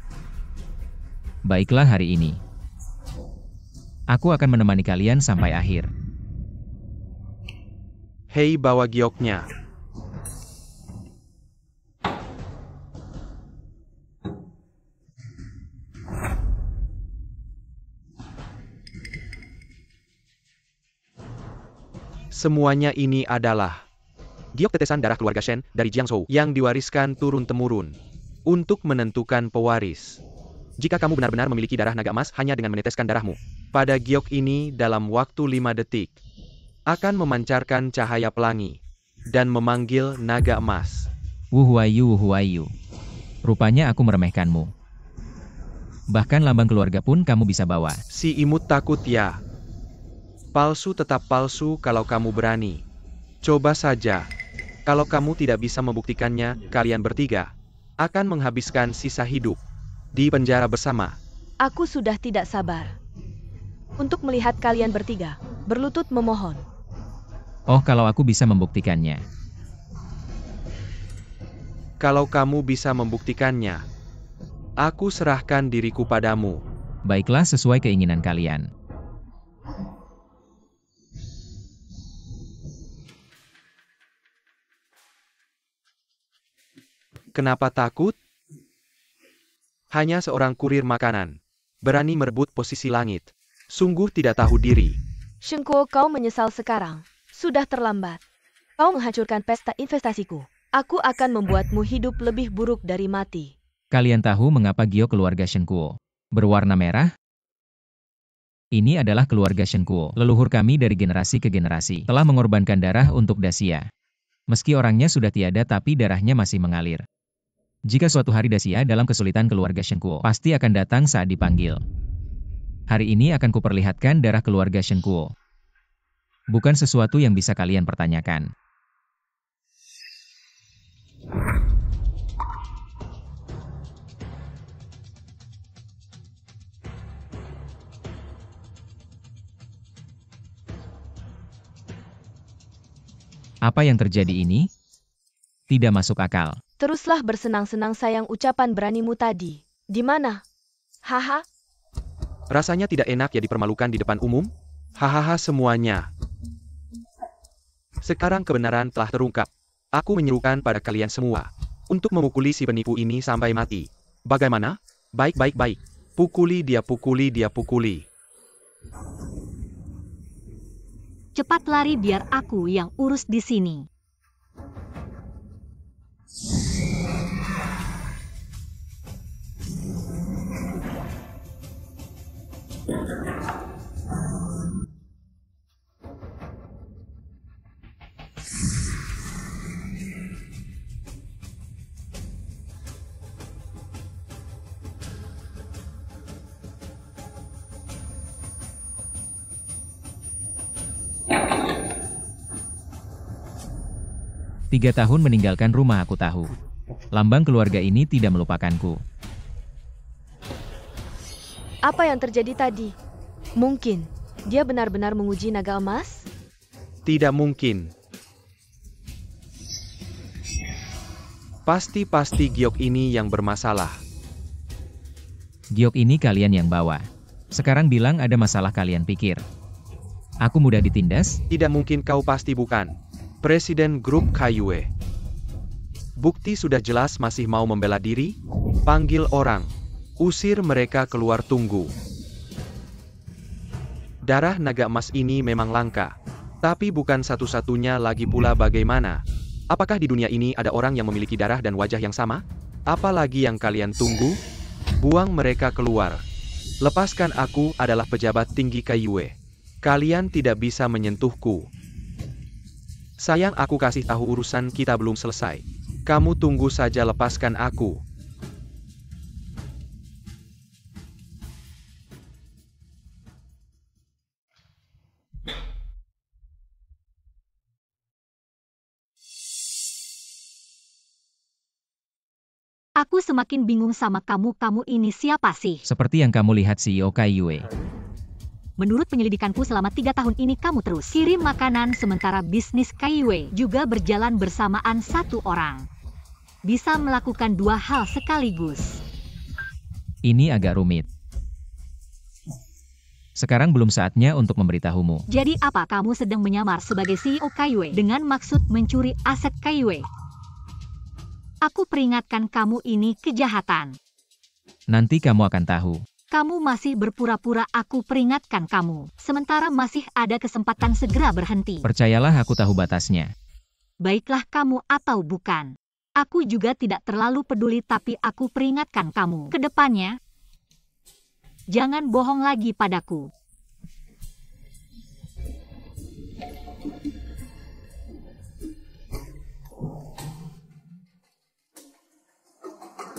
Baiklah, hari ini aku akan menemani kalian sampai akhir. Hei, bawa gioknya. Semuanya ini adalah giok tetesan darah keluarga Shen dari Jiangzhou yang diwariskan turun-temurun untuk menentukan pewaris. Jika kamu benar-benar memiliki darah naga emas hanya dengan meneteskan darahmu pada giok ini dalam waktu 5 detik, akan memancarkan cahaya pelangi dan memanggil naga emas. Wu Huaiyu. Rupanya aku meremehkanmu. Bahkan lambang keluarga pun kamu bisa bawa. Si imut takut ya? Palsu tetap palsu kalau kamu berani. Coba saja. Kalau kamu tidak bisa membuktikannya, kalian bertiga akan menghabiskan sisa hidup di penjara bersama. Aku sudah tidak sabar untuk melihat kalian bertiga berlutut memohon. Oh, kalau aku bisa membuktikannya. Kalau kamu bisa membuktikannya, aku serahkan diriku padamu. Baiklah, sesuai keinginan kalian. Kenapa takut? Hanya seorang kurir makanan berani merebut posisi langit. Sungguh tidak tahu diri. Shen Kuo, kau menyesal sekarang. Sudah terlambat. Kau menghancurkan pesta investasiku. Aku akan membuatmu hidup lebih buruk dari mati. Kalian tahu mengapa giok keluarga Shen Kuo berwarna merah? Ini adalah keluarga Shen Kuo. Leluhur kami dari generasi ke generasi telah mengorbankan darah untuk Daxia. Meski orangnya sudah tiada, tapi darahnya masih mengalir. Jika suatu hari Daxia dalam kesulitan, keluarga Shen Kuo pasti akan datang saat dipanggil. Hari ini akan kuperlihatkan darah keluarga Shen Kuo. Bukan sesuatu yang bisa kalian pertanyakan. Apa yang terjadi ini? Tidak masuk akal. Teruslah bersenang-senang sayang, ucapan beranimu tadi. Di mana? Haha. Rasanya tidak enak ya dipermalukan di depan umum? Hahaha semuanya. Sekarang kebenaran telah terungkap. Aku menyerukan pada kalian semua untuk memukuli si penipu ini sampai mati. Bagaimana? Baik. Pukuli dia, pukuli. Cepat lari biar aku yang urus di sini. 3 tahun meninggalkan rumah aku tahu. Lambang keluarga ini tidak melupakanku. Apa yang terjadi tadi? Mungkin dia benar-benar menguji naga emas? Tidak mungkin. Pasti giok ini yang bermasalah. Giok ini kalian yang bawa. Sekarang bilang ada masalah kalian pikir. Aku mudah ditindas? Tidak mungkin kau pasti bukan. Presiden grup Kaiyue. Bukti sudah jelas masih mau membela diri? Panggil orang. Usir mereka keluar tunggu. Darah naga emas ini memang langka. Tapi bukan satu-satunya lagi pula bagaimana? Apakah di dunia ini ada orang yang memiliki darah dan wajah yang sama? Apalagi yang kalian tunggu? Buang mereka keluar. Lepaskan, aku adalah pejabat tinggi Kaiyue. Kalian tidak bisa menyentuhku. Sayang, aku kasih tahu urusan kita belum selesai. Kamu tunggu saja, lepaskan aku. Aku semakin bingung sama kamu ini siapa sih? Seperti yang kamu lihat CEO Kaiyue. Menurut penyelidikanku selama 3 tahun ini kamu terus kirim makanan sementara bisnis Kaiyue juga berjalan bersamaan satu orang. Bisa melakukan 2 hal sekaligus. Ini agak rumit. Sekarang belum saatnya untuk memberitahumu. Jadi apa kamu sedang menyamar sebagai CEO Kaiyue dengan maksud mencuri aset Kaiyue? Aku peringatkan kamu, ini kejahatan. Nanti kamu akan tahu. Kamu masih berpura-pura aku peringatkan kamu, sementara masih ada kesempatan segera berhenti. Percayalah, aku tahu batasnya. Baiklah kamu atau bukan. Aku juga tidak terlalu peduli, tapi aku peringatkan kamu. Kedepannya, jangan bohong lagi padaku.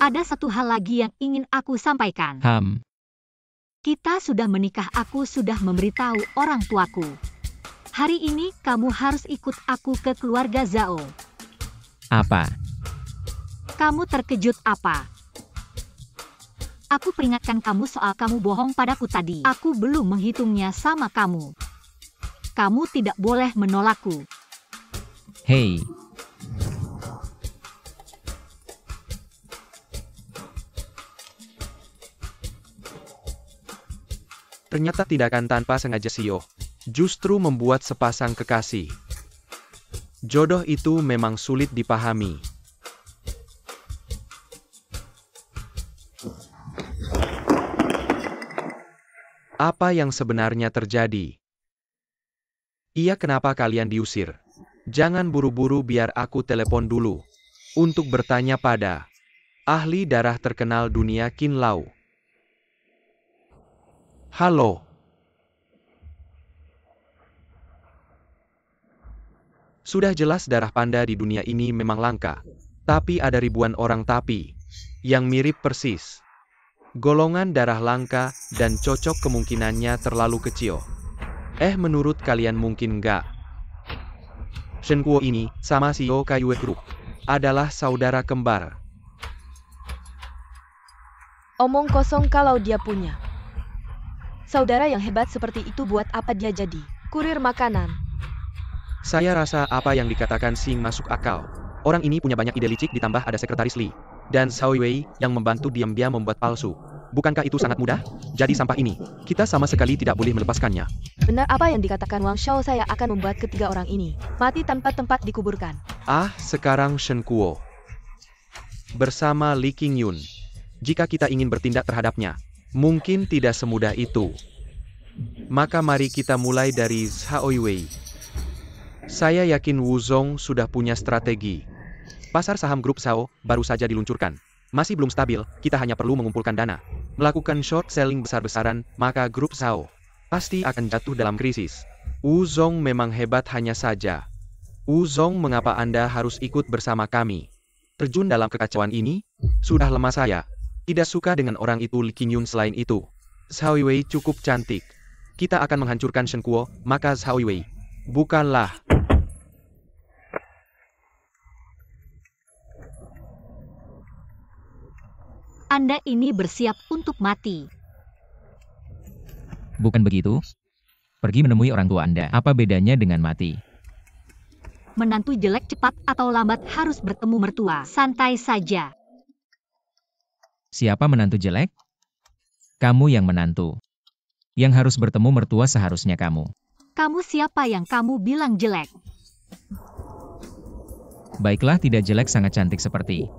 Ada satu hal lagi yang ingin aku sampaikan. Kita sudah menikah, aku sudah memberitahu orang tuaku. Hari ini kamu harus ikut aku ke keluarga Zhao. Apa? Kamu terkejut apa? Aku peringatkan kamu soal kamu bohong padaku tadi. Aku belum menghitungnya sama kamu. Kamu tidak boleh menolakku. Hei. Ternyata tindakan tanpa sengaja CEO justru membuat sepasang kekasih. Jodoh itu memang sulit dipahami. Apa yang sebenarnya terjadi? Iya, kenapa kalian diusir? Jangan buru-buru, biar aku telepon dulu. Untuk bertanya pada ahli darah terkenal dunia, Qin Lao. Halo. Sudah jelas darah panda di dunia ini memang langka. Tapi ada ribuan orang tapi yang mirip persis. Golongan darah langka dan cocok kemungkinannya terlalu kecil. Menurut kalian mungkin nggak? Shen Kuo ini sama CEO Kaiyue Group adalah saudara kembar. Omong kosong kalau dia punya saudara yang hebat seperti itu, buat apa dia jadi kurir makanan? Saya rasa apa yang dikatakan Xing masuk akal. Orang ini punya banyak ide licik, ditambah ada sekretaris Li dan Xiao Wei yang membantu diam-diam membuat palsu. Bukankah itu sangat mudah? Jadi sampah ini, kita sama sekali tidak boleh melepaskannya. Benar apa yang dikatakan Wang Shao, saya akan membuat ketiga orang ini mati tanpa tempat dikuburkan. Sekarang Shen Kuo bersama Li Qingyun. Jika kita ingin bertindak terhadapnya, mungkin tidak semudah itu. Maka mari kita mulai dari Xiao Wei. Saya yakin Wu Zong sudah punya strategi. Pasar saham grup Zhao baru saja diluncurkan. Masih belum stabil, kita hanya perlu mengumpulkan dana. Melakukan short selling besar-besaran, maka grup Zhao pasti akan jatuh dalam krisis. Wu Zong memang hebat, hanya saja. Wu Zong, mengapa Anda harus ikut bersama kami? Terjun dalam kekacauan ini? Sudah lemah saya. Tidak suka dengan orang itu Li Qingyun. Selain itu, Xiao Wei cukup cantik. Kita akan menghancurkan Shen Kuo, maka Xiao Wei bukanlah Anda ini bersiap untuk mati. Bukan begitu? Pergi menemui orang tua Anda. Apa bedanya dengan mati? Menantu jelek cepat atau lambat harus bertemu mertua. Santai saja. Siapa menantu jelek? Kamu yang menantu. Yang harus bertemu mertua seharusnya kamu. Kamu siapa yang kamu bilang jelek? Baiklah, tidak jelek, sangat cantik seperti.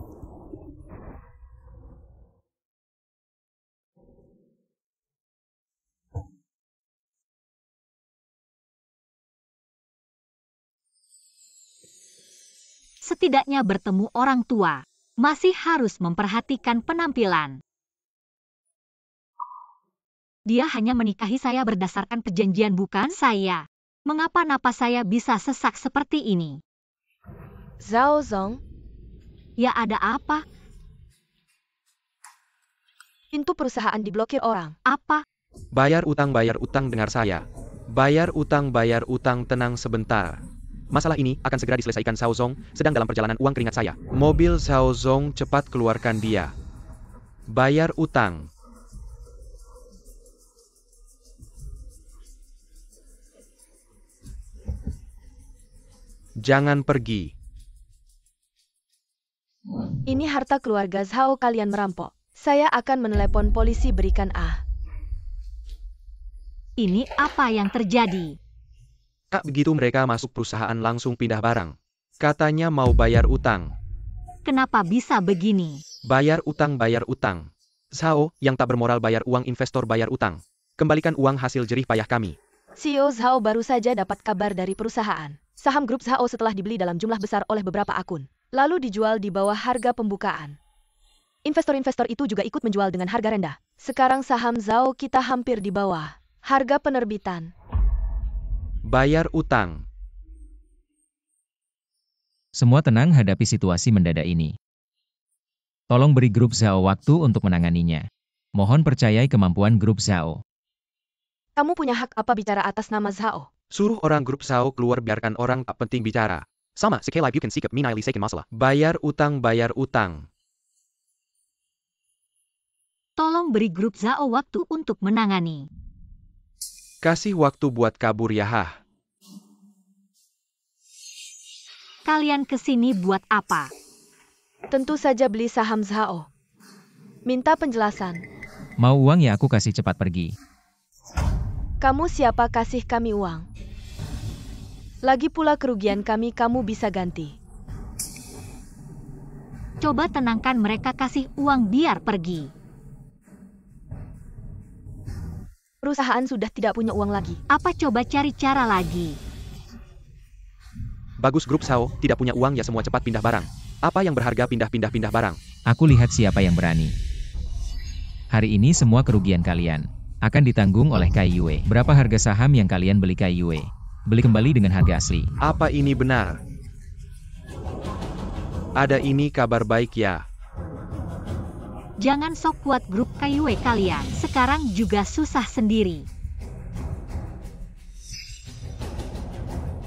Setidaknya bertemu orang tua. Masih harus memperhatikan penampilan. Dia hanya menikahi saya berdasarkan perjanjian, bukan saya. Mengapa napas saya bisa sesak seperti ini? Zhao Zong, Ya ada apa? pintu perusahaan diblokir orang. Apa? Bayar utang, dengar saya. Bayar utang, tenang sebentar. Masalah ini akan segera diselesaikan. Zhao Zong sedang dalam perjalanan uang keringat saya. Mobil Zhao Zong, cepat keluarkan dia. Bayar utang. Jangan pergi. Ini harta keluarga Zhao, kalian merampok. Saya akan menelepon polisi, berikan Ini apa yang terjadi? Begitu mereka masuk perusahaan langsung pindah barang. Katanya mau bayar utang. Kenapa bisa begini? Bayar utang. Zhao, yang tak bermoral, bayar uang investor, bayar utang. Kembalikan uang hasil jerih payah kami. CEO Zhao baru saja dapat kabar dari perusahaan. Saham grup Zhao setelah dibeli dalam jumlah besar oleh beberapa akun, lalu dijual di bawah harga pembukaan. Investor-investor itu juga ikut menjual dengan harga rendah. Sekarang saham Zhao kita hampir di bawah harga penerbitan. Bayar utang. Semua tenang hadapi situasi mendadak ini. Tolong beri grup Zhao waktu untuk menanganinya. Mohon percayai kemampuan grup Zhao. Kamu punya hak apa bicara atas nama Zhao? Suruh orang grup Zhao keluar, biarkan orang tak penting bicara. Sama, sekali lagi bukan sikap minai lisekin masalah. Bayar utang. Tolong beri grup Zhao waktu untuk menangani. Kasih waktu buat kabur ya. Kalian kesini buat apa? Tentu saja beli saham Zhao. Minta penjelasan. Mau uang ya, aku kasih, cepat pergi. Kamu siapa, kasih kami uang. Lagi pula kerugian kami kamu bisa ganti. Coba tenangkan mereka, kasih uang biar pergi. Perusahaan sudah tidak punya uang lagi. Apa, coba cari cara lagi. Bagus, grup Zhao tidak punya uang ya, semua cepat pindah barang. Apa yang berharga pindah barang. Aku lihat siapa yang berani. Hari ini semua kerugian kalian akan ditanggung oleh Kai Yue. Berapa harga saham yang kalian beli Kai Yue? Beli kembali dengan harga asli. Apa ini benar? Ada ini kabar baik ya. Jangan sok kuat grup Kai Yue kalian. Sekarang juga susah sendiri.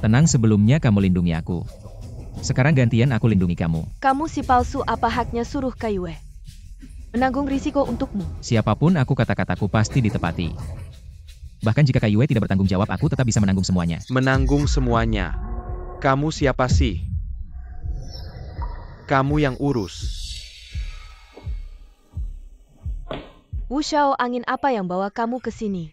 Tenang, sebelumnya kamu lindungi aku. Sekarang gantian aku lindungi kamu. Kamu si palsu, apa haknya suruh Kai Yue menanggung risiko untukmu? Siapapun aku, kata-kataku pasti ditepati. Bahkan jika Kai Yue tidak bertanggung jawab, aku tetap bisa menanggung semuanya. Menanggung semuanya? Kamu siapa sih? Kamu yang urus. Wu Xiao, angin apa yang bawa kamu ke sini?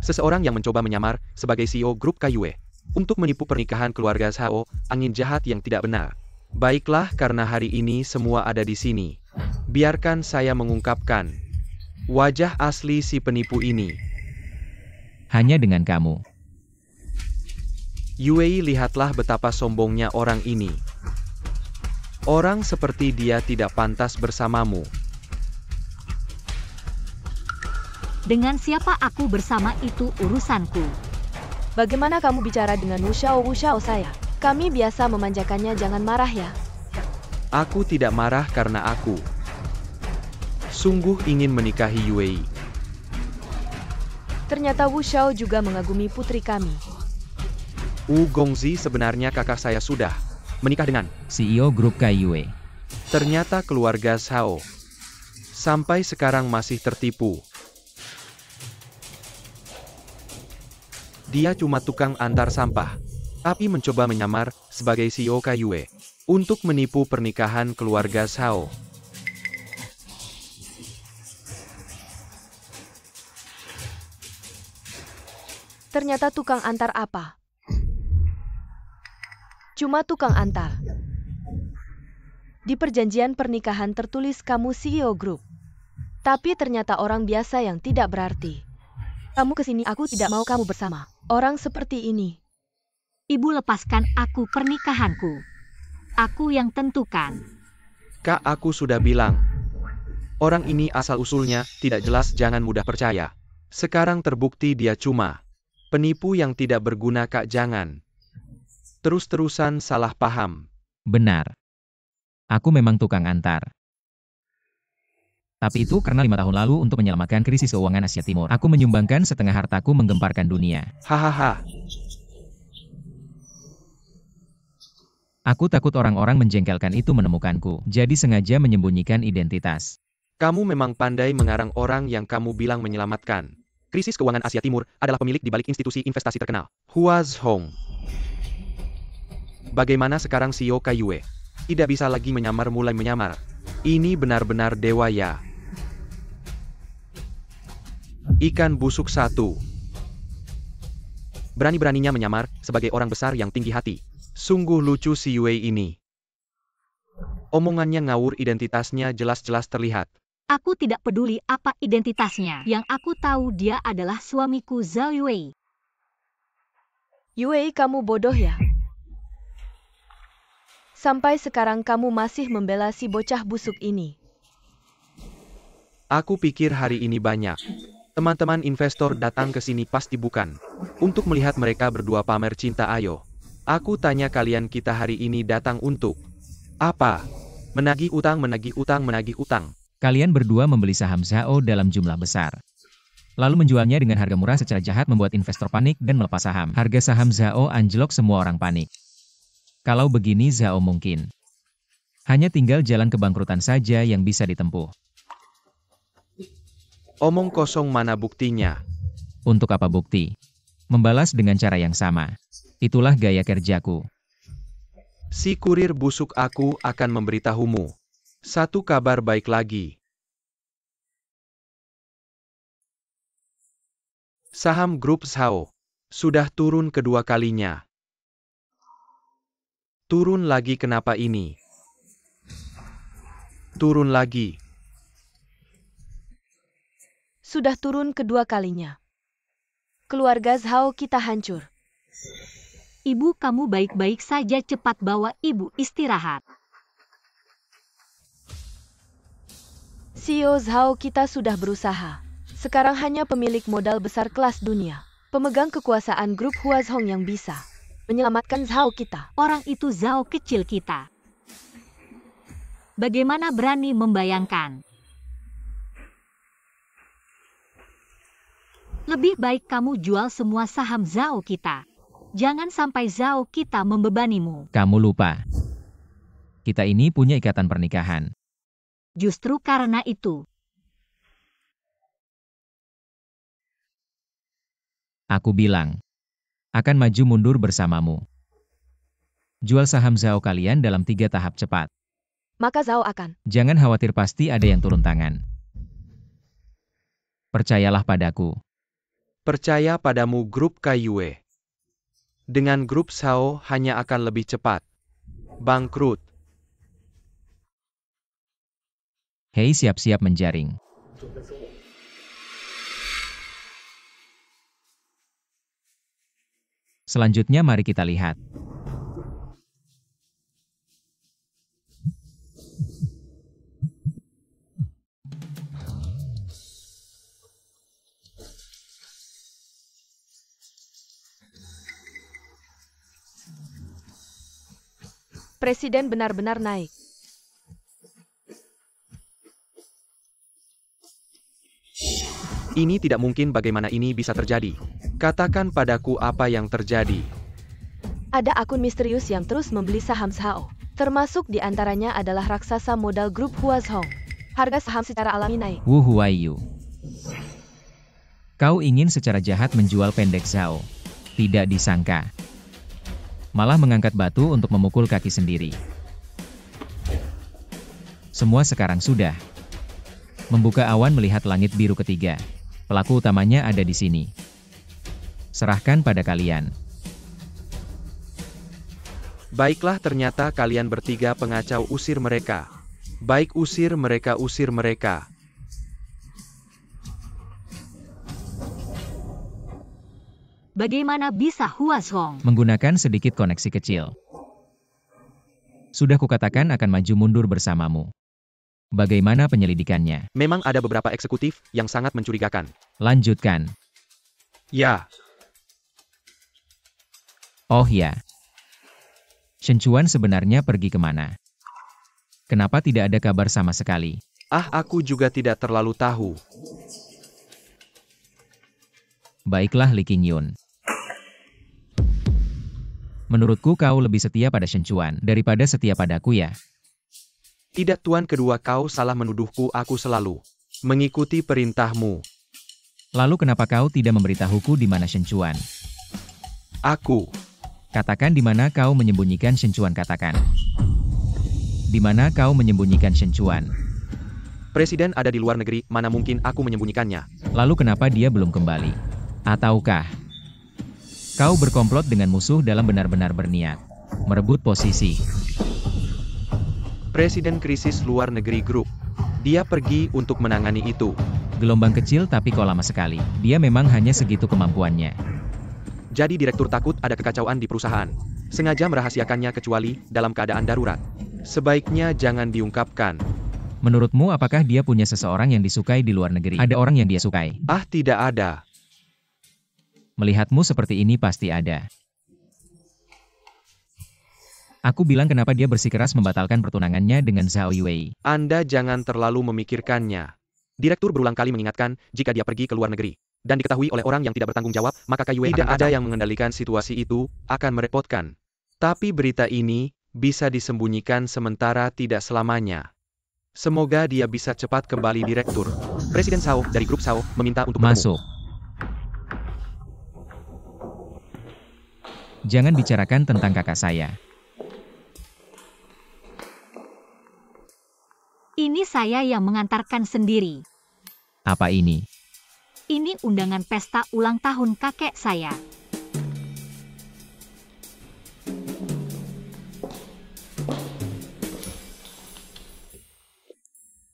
Seseorang yang mencoba menyamar sebagai CEO grup Kai Yue untuk menipu pernikahan keluarga Zhao, angin jahat yang tidak benar. Baiklah, karena hari ini semua ada di sini. Biarkan saya mengungkapkan wajah asli si penipu ini. Hanya dengan kamu. Yue, lihatlah betapa sombongnya orang ini. Orang seperti dia tidak pantas bersamamu. Dengan siapa aku bersama itu urusanku. Bagaimana kamu bicara dengan Wu Xiao? Wu Xiao saya. Kami biasa memanjakannya, jangan marah ya. Aku tidak marah karena aku sungguh ingin menikahi Yue. Ternyata Wu Xiao juga mengagumi putri kami. Wu Gongzi, sebenarnya kakak saya sudah menikah dengan CEO grup Kai Yue. ternyata keluarga Zhao. Sampai sekarang masih tertipu. Dia cuma tukang antar sampah, tapi mencoba menyamar sebagai CEO Kaiyue untuk menipu pernikahan keluarga Zhao. Ternyata tukang antar apa? Cuma tukang antar. Di perjanjian pernikahan tertulis kamu CEO grup. Tapi ternyata orang biasa yang tidak berarti. Kamu kesini, aku tidak mau kamu bersama orang seperti ini. Ibu, lepaskan aku pernikahanku. Aku yang tentukan. Kak, aku sudah bilang. Orang ini asal-usulnya tidak jelas, jangan mudah percaya. Sekarang terbukti dia cuma penipu yang tidak berguna. Kak, jangan terus-terusan salah paham. Benar. Aku memang tukang antar. Tapi itu karena 5 tahun lalu untuk menyelamatkan krisis keuangan Asia Timur. Aku menyumbangkan setengah hartaku menggemparkan dunia. Hahaha. Aku takut orang-orang menjengkelkan itu menemukanku. Jadi sengaja menyembunyikan identitas. Kamu memang pandai mengarang orang yang kamu bilang menyelamatkan krisis keuangan Asia Timur adalah pemilik di balik institusi investasi terkenal, Huazhong. Bagaimana sekarang CEO Kaiyue? Tidak bisa lagi menyamar, mulai menyamar. Ini benar-benar dewa ya. Ikan busuk satu. Berani-beraninya menyamar sebagai orang besar yang tinggi hati. Sungguh lucu si Yue ini. Omongannya ngawur, identitasnya jelas-jelas terlihat. Aku tidak peduli apa identitasnya. Yang aku tahu dia adalah suamiku, Zhao Yue. Yue, kamu bodoh ya? Sampai sekarang kamu masih membela si bocah busuk ini. Aku pikir hari ini banyak teman-teman investor datang ke sini, pasti bukan untuk melihat mereka berdua pamer cinta. Ayo, aku tanya kalian, kita hari ini datang untuk apa? Menagih utang, menagih utang, menagih utang. Kalian berdua membeli saham Zhao dalam jumlah besar. Lalu menjualnya dengan harga murah secara jahat, membuat investor panik dan melepas saham. Harga saham Zhao anjlok, semua orang panik. Kalau begini Zhao mungkin hanya tinggal jalan kebangkrutan saja yang bisa ditempuh. Omong kosong, mana buktinya? Untuk apa bukti? Membalas dengan cara yang sama. Itulah gaya kerjaku. Si kurir busuk, aku akan memberitahumu satu kabar baik lagi. Saham grup Zhao sudah turun kedua kalinya. Turun lagi, kenapa ini? Turun lagi. Sudah turun kedua kalinya. Keluarga Zhao kita hancur. Ibu, kamu baik-baik saja, cepat bawa ibu istirahat. CEO Zhao kita sudah berusaha. Sekarang hanya pemilik modal besar kelas dunia, pemegang kekuasaan grup Huazhong yang bisa menyelamatkan Zhao kita. Orang itu Zhao kecil kita. Bagaimana berani membayangkan? Lebih baik kamu jual semua saham Zhao kita. Jangan sampai Zhao kita membebanimu. Kamu lupa. Kita ini punya ikatan pernikahan. Justru karena itu. Aku bilang, akan maju mundur bersamamu. Jual saham Zhao kalian dalam 3 tahap cepat. Maka Zhao akan. Jangan khawatir, pasti ada yang turun tangan. Percayalah padaku. Percaya padamu grup Kaiyue. Dengan grup Zhao hanya akan lebih cepat bangkrut. Hei, siap-siap menjaring. Selanjutnya mari kita lihat. Presiden benar-benar naik. Ini tidak mungkin, bagaimana ini bisa terjadi? Katakan padaku apa yang terjadi. Ada akun misterius yang terus membeli saham Zhao. Termasuk di antaranya adalah raksasa modal grup Huazhong. Harga saham secara alami naik. Wu Huaiyu. Kau ingin secara jahat menjual pendek Zhao. Tidak disangka. Malah mengangkat batu untuk memukul kaki sendiri. Semua sekarang sudah. Membuka awan melihat langit biru ketiga. Pelaku utamanya ada di sini. Serahkan pada kalian. Baiklah, ternyata kalian bertiga pengacau. Usir mereka. Baik, usir mereka, usir mereka. Bagaimana bisa Huazhong Menggunakan sedikit koneksi kecil. Sudah kukatakan akan maju mundur bersamamu. Bagaimana penyelidikannya? Memang ada beberapa eksekutif yang sangat mencurigakan. Lanjutkan. Ya, Oh ya. Shen Chuan sebenarnya pergi kemana? Kenapa tidak ada kabar sama sekali? aku juga tidak terlalu tahu. Baiklah Li Qingyun. Menurutku kau lebih setia pada Shen Chuan daripada setia padaku ya. Tidak tuan, kedua kau salah menuduhku. Aku selalu mengikuti perintahmu. Lalu kenapa kau tidak memberitahuku di mana Shen Chuan? Aku Katakan di mana kau menyembunyikan Shen Chuan, katakan. Di mana kau menyembunyikan Shen Chuan? Presiden ada di luar negeri, mana mungkin aku menyembunyikannya. Lalu kenapa dia belum kembali? Ataukah kau berkomplot dengan musuh dalam benar-benar berniat merebut posisi? Presiden krisis luar negeri grup. Dia pergi untuk menangani itu. Gelombang kecil tapi kok lama sekali. Dia memang hanya segitu kemampuannya. Jadi direktur takut ada kekacauan di perusahaan. Sengaja merahasiakannya kecuali dalam keadaan darurat. Sebaiknya jangan diungkapkan. Menurutmu apakah dia punya seseorang yang disukai di luar negeri? Ada orang yang dia sukai? Tidak ada. Melihatmu seperti ini pasti ada. Aku bilang kenapa dia bersikeras membatalkan pertunangannya dengan Zhao Yue. Anda jangan terlalu memikirkannya. Direktur berulang kali mengingatkan, jika dia pergi ke luar negeri dan diketahui oleh orang yang tidak bertanggung jawab, maka Yue tidak ada yang mengendalikan situasi itu, akan merepotkan. Tapi berita ini bisa disembunyikan sementara, tidak selamanya. Semoga dia bisa cepat kembali. Direktur. Presiden Zhao dari grup Zhao meminta untuk Masuk. Jangan bicarakan tentang kakak saya. Ini saya yang mengantarkan sendiri. Apa ini? Ini undangan pesta ulang tahun kakek saya.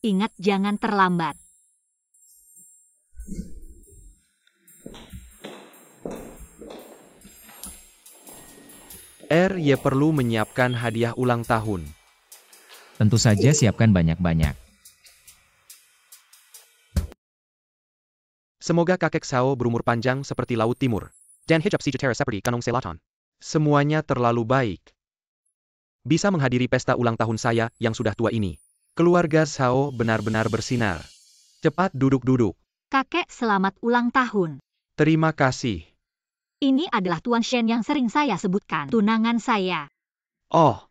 Ingat, jangan terlambat. RY perlu menyiapkan hadiah ulang tahun. Tentu saja siapkan banyak-banyak. Semoga kakek Zhao berumur panjang seperti Laut Timur. Dan hijab sejahtera seperti Gunung Selatan. Semuanya terlalu baik. Bisa menghadiri pesta ulang tahun saya yang sudah tua ini. Keluarga Zhao benar-benar bersinar. Cepat duduk-duduk. Kakek, selamat ulang tahun. Terima kasih. Ini adalah Tuan Shen yang sering saya sebutkan. Tunangan saya. Oh,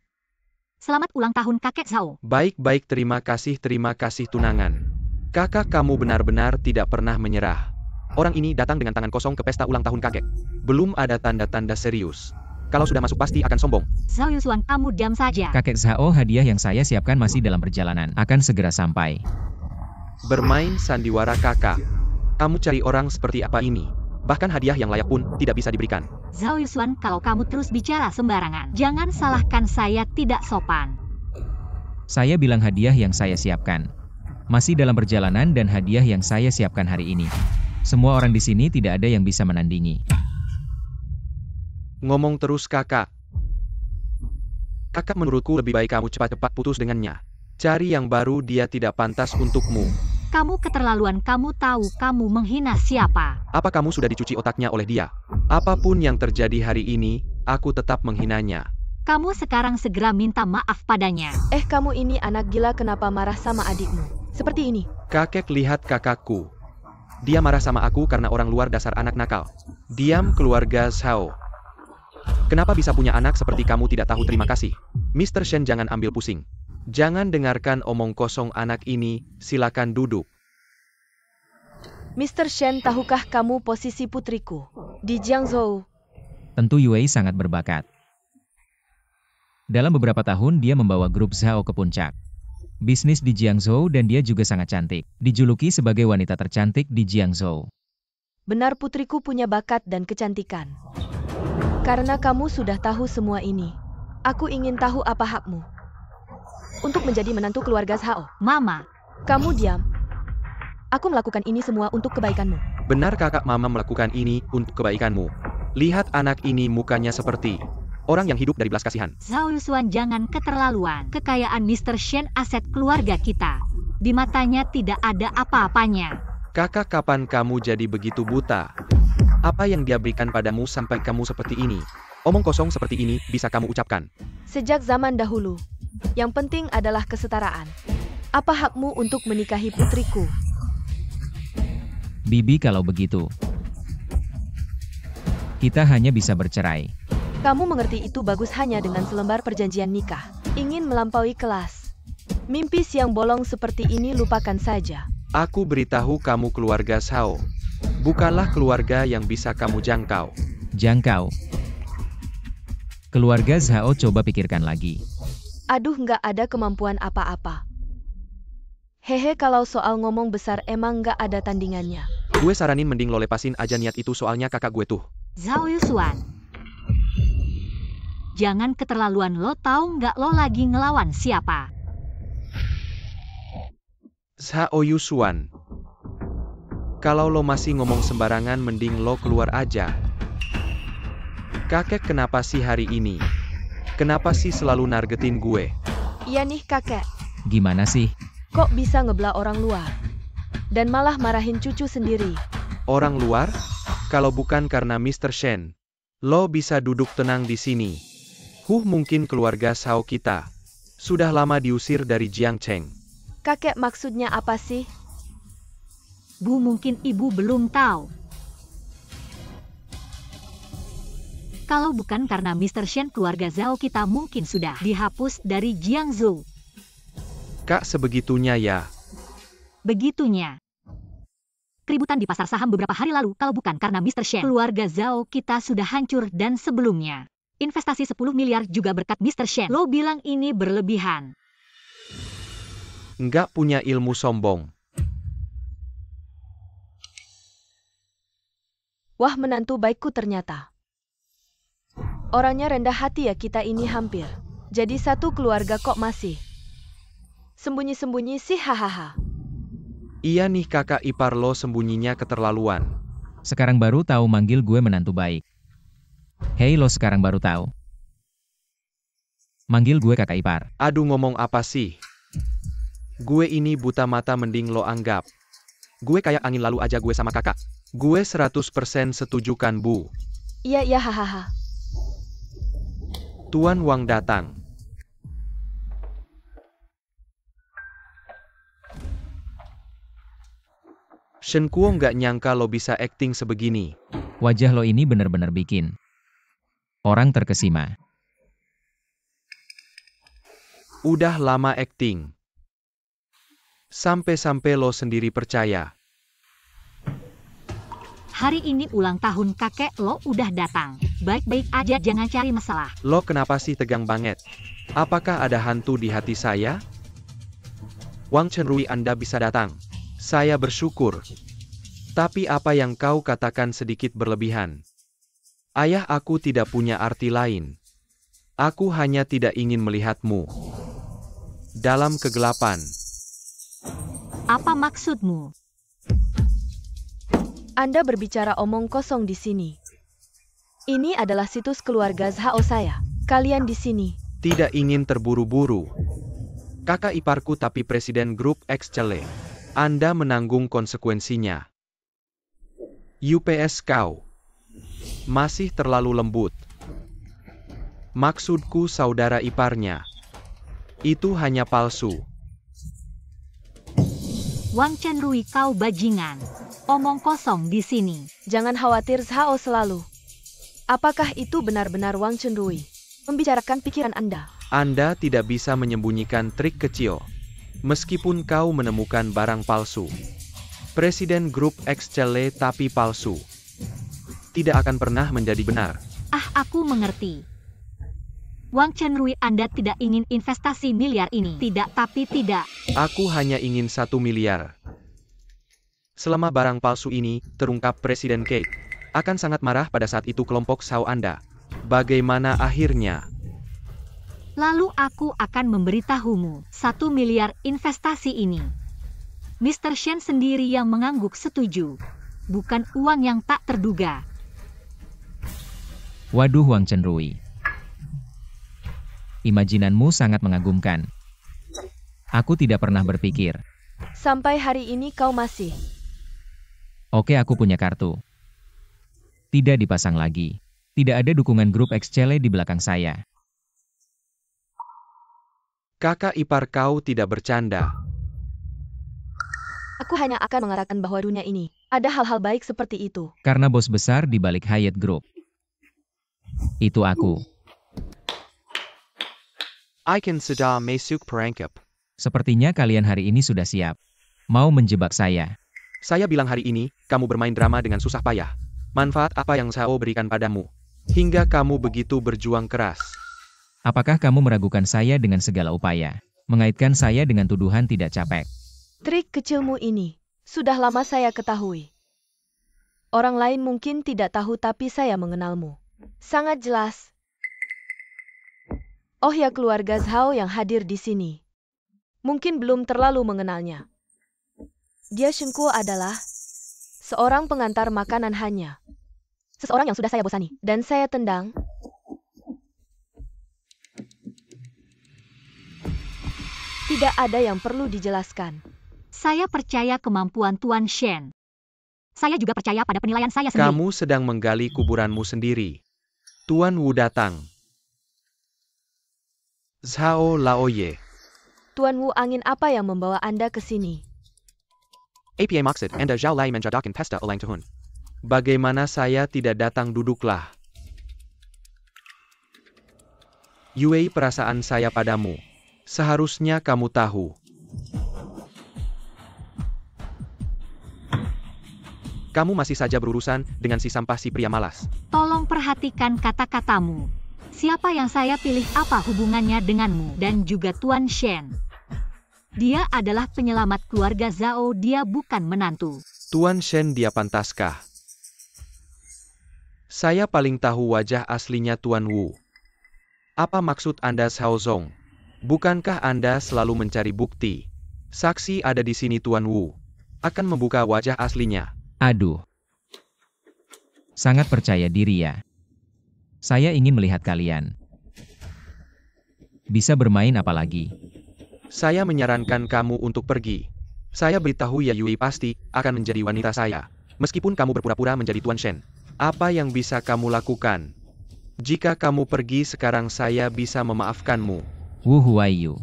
Selamat ulang tahun kakek Zhao. baik-baik, terima kasih tunangan. Kakak, kamu benar-benar tidak pernah menyerah. Orang ini datang dengan tangan kosong ke pesta ulang tahun kakek. Belum ada tanda-tanda serius. Kalau sudah masuk pasti akan sombong. Zhao Yusuan, kamu diam saja. Kakek Zhao, hadiah yang saya siapkan masih dalam perjalanan. Akan segera sampai. Bermain sandiwara kakak. Kamu cari orang seperti apa ini? Bahkan hadiah yang layak pun tidak bisa diberikan. Zhao Yusuan, kalau kamu terus bicara sembarangan, jangan salahkan saya tidak sopan. Saya bilang hadiah yang saya siapkan. Masih dalam perjalanan dan hadiah yang saya siapkan hari ini. Semua orang di sini tidak ada yang bisa menandingi. Ngomong terus kakak. Kakak, menurutku lebih baik kamu cepat-cepat putus dengannya. Cari yang baru, dia tidak pantas untukmu. Kamu keterlaluan, kamu tahu kamu menghina siapa? Apa kamu sudah dicuci otaknya oleh dia? Apapun yang terjadi hari ini, aku tetap menghinanya. Kamu sekarang segera minta maaf padanya. Kamu ini anak gila, kenapa marah sama adikmu? Seperti ini. Kakek, lihat kakakku. Dia marah sama aku karena orang luar dasar anak nakal. Diam, keluarga Zhao. Kenapa bisa punya anak seperti kamu tidak tahu terima kasih? Mr. Shen, jangan ambil pusing. Jangan dengarkan omong kosong anak ini, silakan duduk. Mr. Shen, tahukah kamu posisi putriku di Jiangzhou? Tentu Yue sangat berbakat. Dalam beberapa tahun dia membawa grup Zhao ke puncak bisnis di Jiangzhou dan dia juga sangat cantik. Dijuluki sebagai wanita tercantik di Jiangzhou. Benar, putriku punya bakat dan kecantikan. Karena kamu sudah tahu semua ini, aku ingin tahu apa hakmu untuk menjadi menantu keluarga Zhao. Mama, Kamu diam. Aku melakukan ini semua untuk kebaikanmu. Benar kakak mama melakukan ini untuk kebaikanmu. Lihat anak ini mukanya seperti orang yang hidup dari belas kasihan. Zhao Yusuan jangan keterlaluan. Kekayaan Mr. Shen aset keluarga kita. Di matanya tidak ada apa-apanya. Kakak, kapan kamu jadi begitu buta? Apa yang dia berikan padamu sampai kamu seperti ini? Omong kosong seperti ini bisa kamu ucapkan. Sejak zaman dahulu, yang penting adalah kesetaraan. Apa hakmu untuk menikahi putriku? Bibi, kalau begitu, kita hanya bisa bercerai. Kamu mengerti itu bagus hanya dengan selembar perjanjian nikah. Ingin melampaui kelas. Mimpi siang bolong seperti ini lupakan saja. Aku beritahu kamu, keluarga Zhao bukanlah keluarga yang bisa kamu jangkau. Jangkau. Keluarga Zhao, coba pikirkan lagi. Aduh, nggak ada kemampuan apa-apa. Hehe, kalau soal ngomong besar emang nggak ada tandingannya. Gue saranin mending lo lepasin aja niat itu, soalnya kakak gue tuh. Zhao Yusuan, jangan keterlaluan. Lo tahu nggak lo lagi ngelawan siapa? Zhao Yusuan, kalau lo masih ngomong sembarangan mending lo keluar aja. Kakek kenapa sih hari ini? Kenapa sih selalu nargetin gue? Iya nih kakek, Gimana sih? kok bisa ngebelah orang luar? Dan malah marahin cucu sendiri. Orang luar? Kalau bukan karena Mr. Shen, lo bisa duduk tenang di sini. Mungkin keluarga Zhao kita sudah lama diusir dari Jiangcheng. Kakek, maksudnya apa sih? Bu, mungkin ibu belum tahu. Kalau bukan karena Mr. Shen, keluarga Zhao kita mungkin sudah dihapus dari Jiangzhou. Kak, sebegitunya ya? Begitunya. Keributan di pasar saham beberapa hari lalu, kalau bukan karena Mr. Shen, keluarga Zhao kita sudah hancur, dan sebelumnya investasi 10 miliar juga berkat Mr. Shen. Lo bilang ini berlebihan. Nggak punya ilmu, sombong. Wah, menantu baikku ternyata. Orangnya rendah hati ya, kita ini hampir jadi satu keluarga kok masih sembunyi-sembunyi sih, hahaha. Iya nih kakak ipar lo sembunyinya keterlaluan. Sekarang baru tahu manggil gue menantu baik. Hei, lo sekarang baru tahu manggil gue kakak ipar. Aduh, ngomong apa sih? Gue ini buta mata, mending lo anggap gue kayak angin lalu aja gue sama kakak. Gue 100% setuju kan, Bu? Iya, hahaha. Tuan Wang datang. Shen Kuo nggak nyangka lo bisa akting sebegini. Wajah lo ini benar-benar bikin orang terkesima. Udah lama akting. Sampai-sampai lo sendiri percaya. Hari ini ulang tahun kakek lo udah datang. Baik-baik aja, jangan cari masalah. Lo kenapa sih tegang banget? Apakah ada hantu di hati saya? Wang Chenrui, Anda bisa datang. Saya bersyukur. Tapi apa yang kau katakan sedikit berlebihan. Ayah, aku tidak punya arti lain. Aku hanya tidak ingin melihatmu dalam kegelapan. Apa maksudmu? Anda berbicara omong kosong di sini. Ini adalah situs keluarga Zhao saya. Kalian di sini Tidak ingin terburu-buru. Kakak iparku tapi presiden grup Excel. Anda menanggung konsekuensinya. UPS kau masih terlalu lembut. Maksudku saudara iparnya. Itu hanya palsu. Wang Chenrui, kau bajingan. Omong kosong di sini. jangan khawatir, Zhao selalu. Apakah itu benar-benar Wang Chenrui membicarakan pikiran Anda? Anda tidak bisa menyembunyikan trik kecil. Meskipun kau menemukan barang palsu. Presiden grup Excel tapi palsu. Tidak akan pernah menjadi benar. Aku mengerti. Wang Chenrui, Anda tidak ingin investasi miliar ini. Tidak, tapi tidak. Aku hanya ingin 1 miliar. Selama barang palsu ini terungkap, Presiden Cake akan sangat marah. Pada saat itu kelompok Zhao Anda. Bagaimana akhirnya? Lalu aku akan memberitahumu 1 miliar investasi ini. Mr. Shen sendiri yang mengangguk setuju. Bukan uang yang tak terduga. Waduh Wang Chenrui. Imajinanmu sangat mengagumkan. Aku tidak pernah berpikir. Sampai hari ini kau masih. Oke, aku punya kartu. Tidak dipasang lagi. Tidak ada dukungan grup Excel di belakang saya. Kakak ipar kau tidak bercanda. Aku hanya akan mengatakan bahwa dunia ini ada hal-hal baik seperti itu. Karena bos besar di balik Hyatt Group. Itu aku. I can sudah masuk perangkap. Sepertinya kalian hari ini sudah siap. Mau menjebak saya. Saya bilang hari ini, kamu bermain drama dengan susah payah. Manfaat apa yang Zhao berikan padamu? Hingga kamu begitu berjuang keras. Apakah kamu meragukan saya dengan segala upaya? Mengaitkan saya dengan tuduhan tidak capek. Trik kecilmu ini sudah lama saya ketahui. Orang lain mungkin tidak tahu, tapi saya mengenalmu. Sangat jelas. Oh ya, keluarga Zhao yang hadir di sini. Mungkin belum terlalu mengenalnya. Dia Shen Kuo adalah seorang pengantar makanan hanya. Seseorang yang sudah saya bosani dan saya tendang. Tidak ada yang perlu dijelaskan. Saya percaya kemampuan Tuan Shen. Saya juga percaya pada penilaian saya sendiri. Kamu sedang menggali kuburanmu sendiri. Tuan Wu datang. Zhao Laoye. Tuan Wu, angin apa yang membawa Anda ke sini? APA maksud Anda Zhao Lai menjadakan pesta ulang tahun. Bagaimana saya tidak datang, duduklah. Yue, perasaan saya padamu. Seharusnya kamu tahu. Kamu masih saja berurusan dengan si sampah, si pria malas. Tolong perhatikan kata-katamu. Siapa yang saya pilih apa hubungannya denganmu dan juga Tuan Shen? Dia adalah penyelamat keluarga Zhao, dia bukan menantu. Tuan Shen, dia pantaskah? Saya paling tahu wajah aslinya Tuan Wu. Apa maksud Anda, Zhao Zong? Bukankah Anda selalu mencari bukti? Saksi ada di sini, Tuan Wu. Akan membuka wajah aslinya. Aduh. Sangat percaya diri ya. Saya ingin melihat kalian. Bisa bermain apa lagi? Saya menyarankan kamu untuk pergi. Saya beritahu ya, Yui pasti akan menjadi wanita saya. Meskipun kamu berpura-pura menjadi Tuan Shen. Apa yang bisa kamu lakukan? Jika kamu pergi sekarang, saya bisa memaafkanmu. Wu Huaiyu.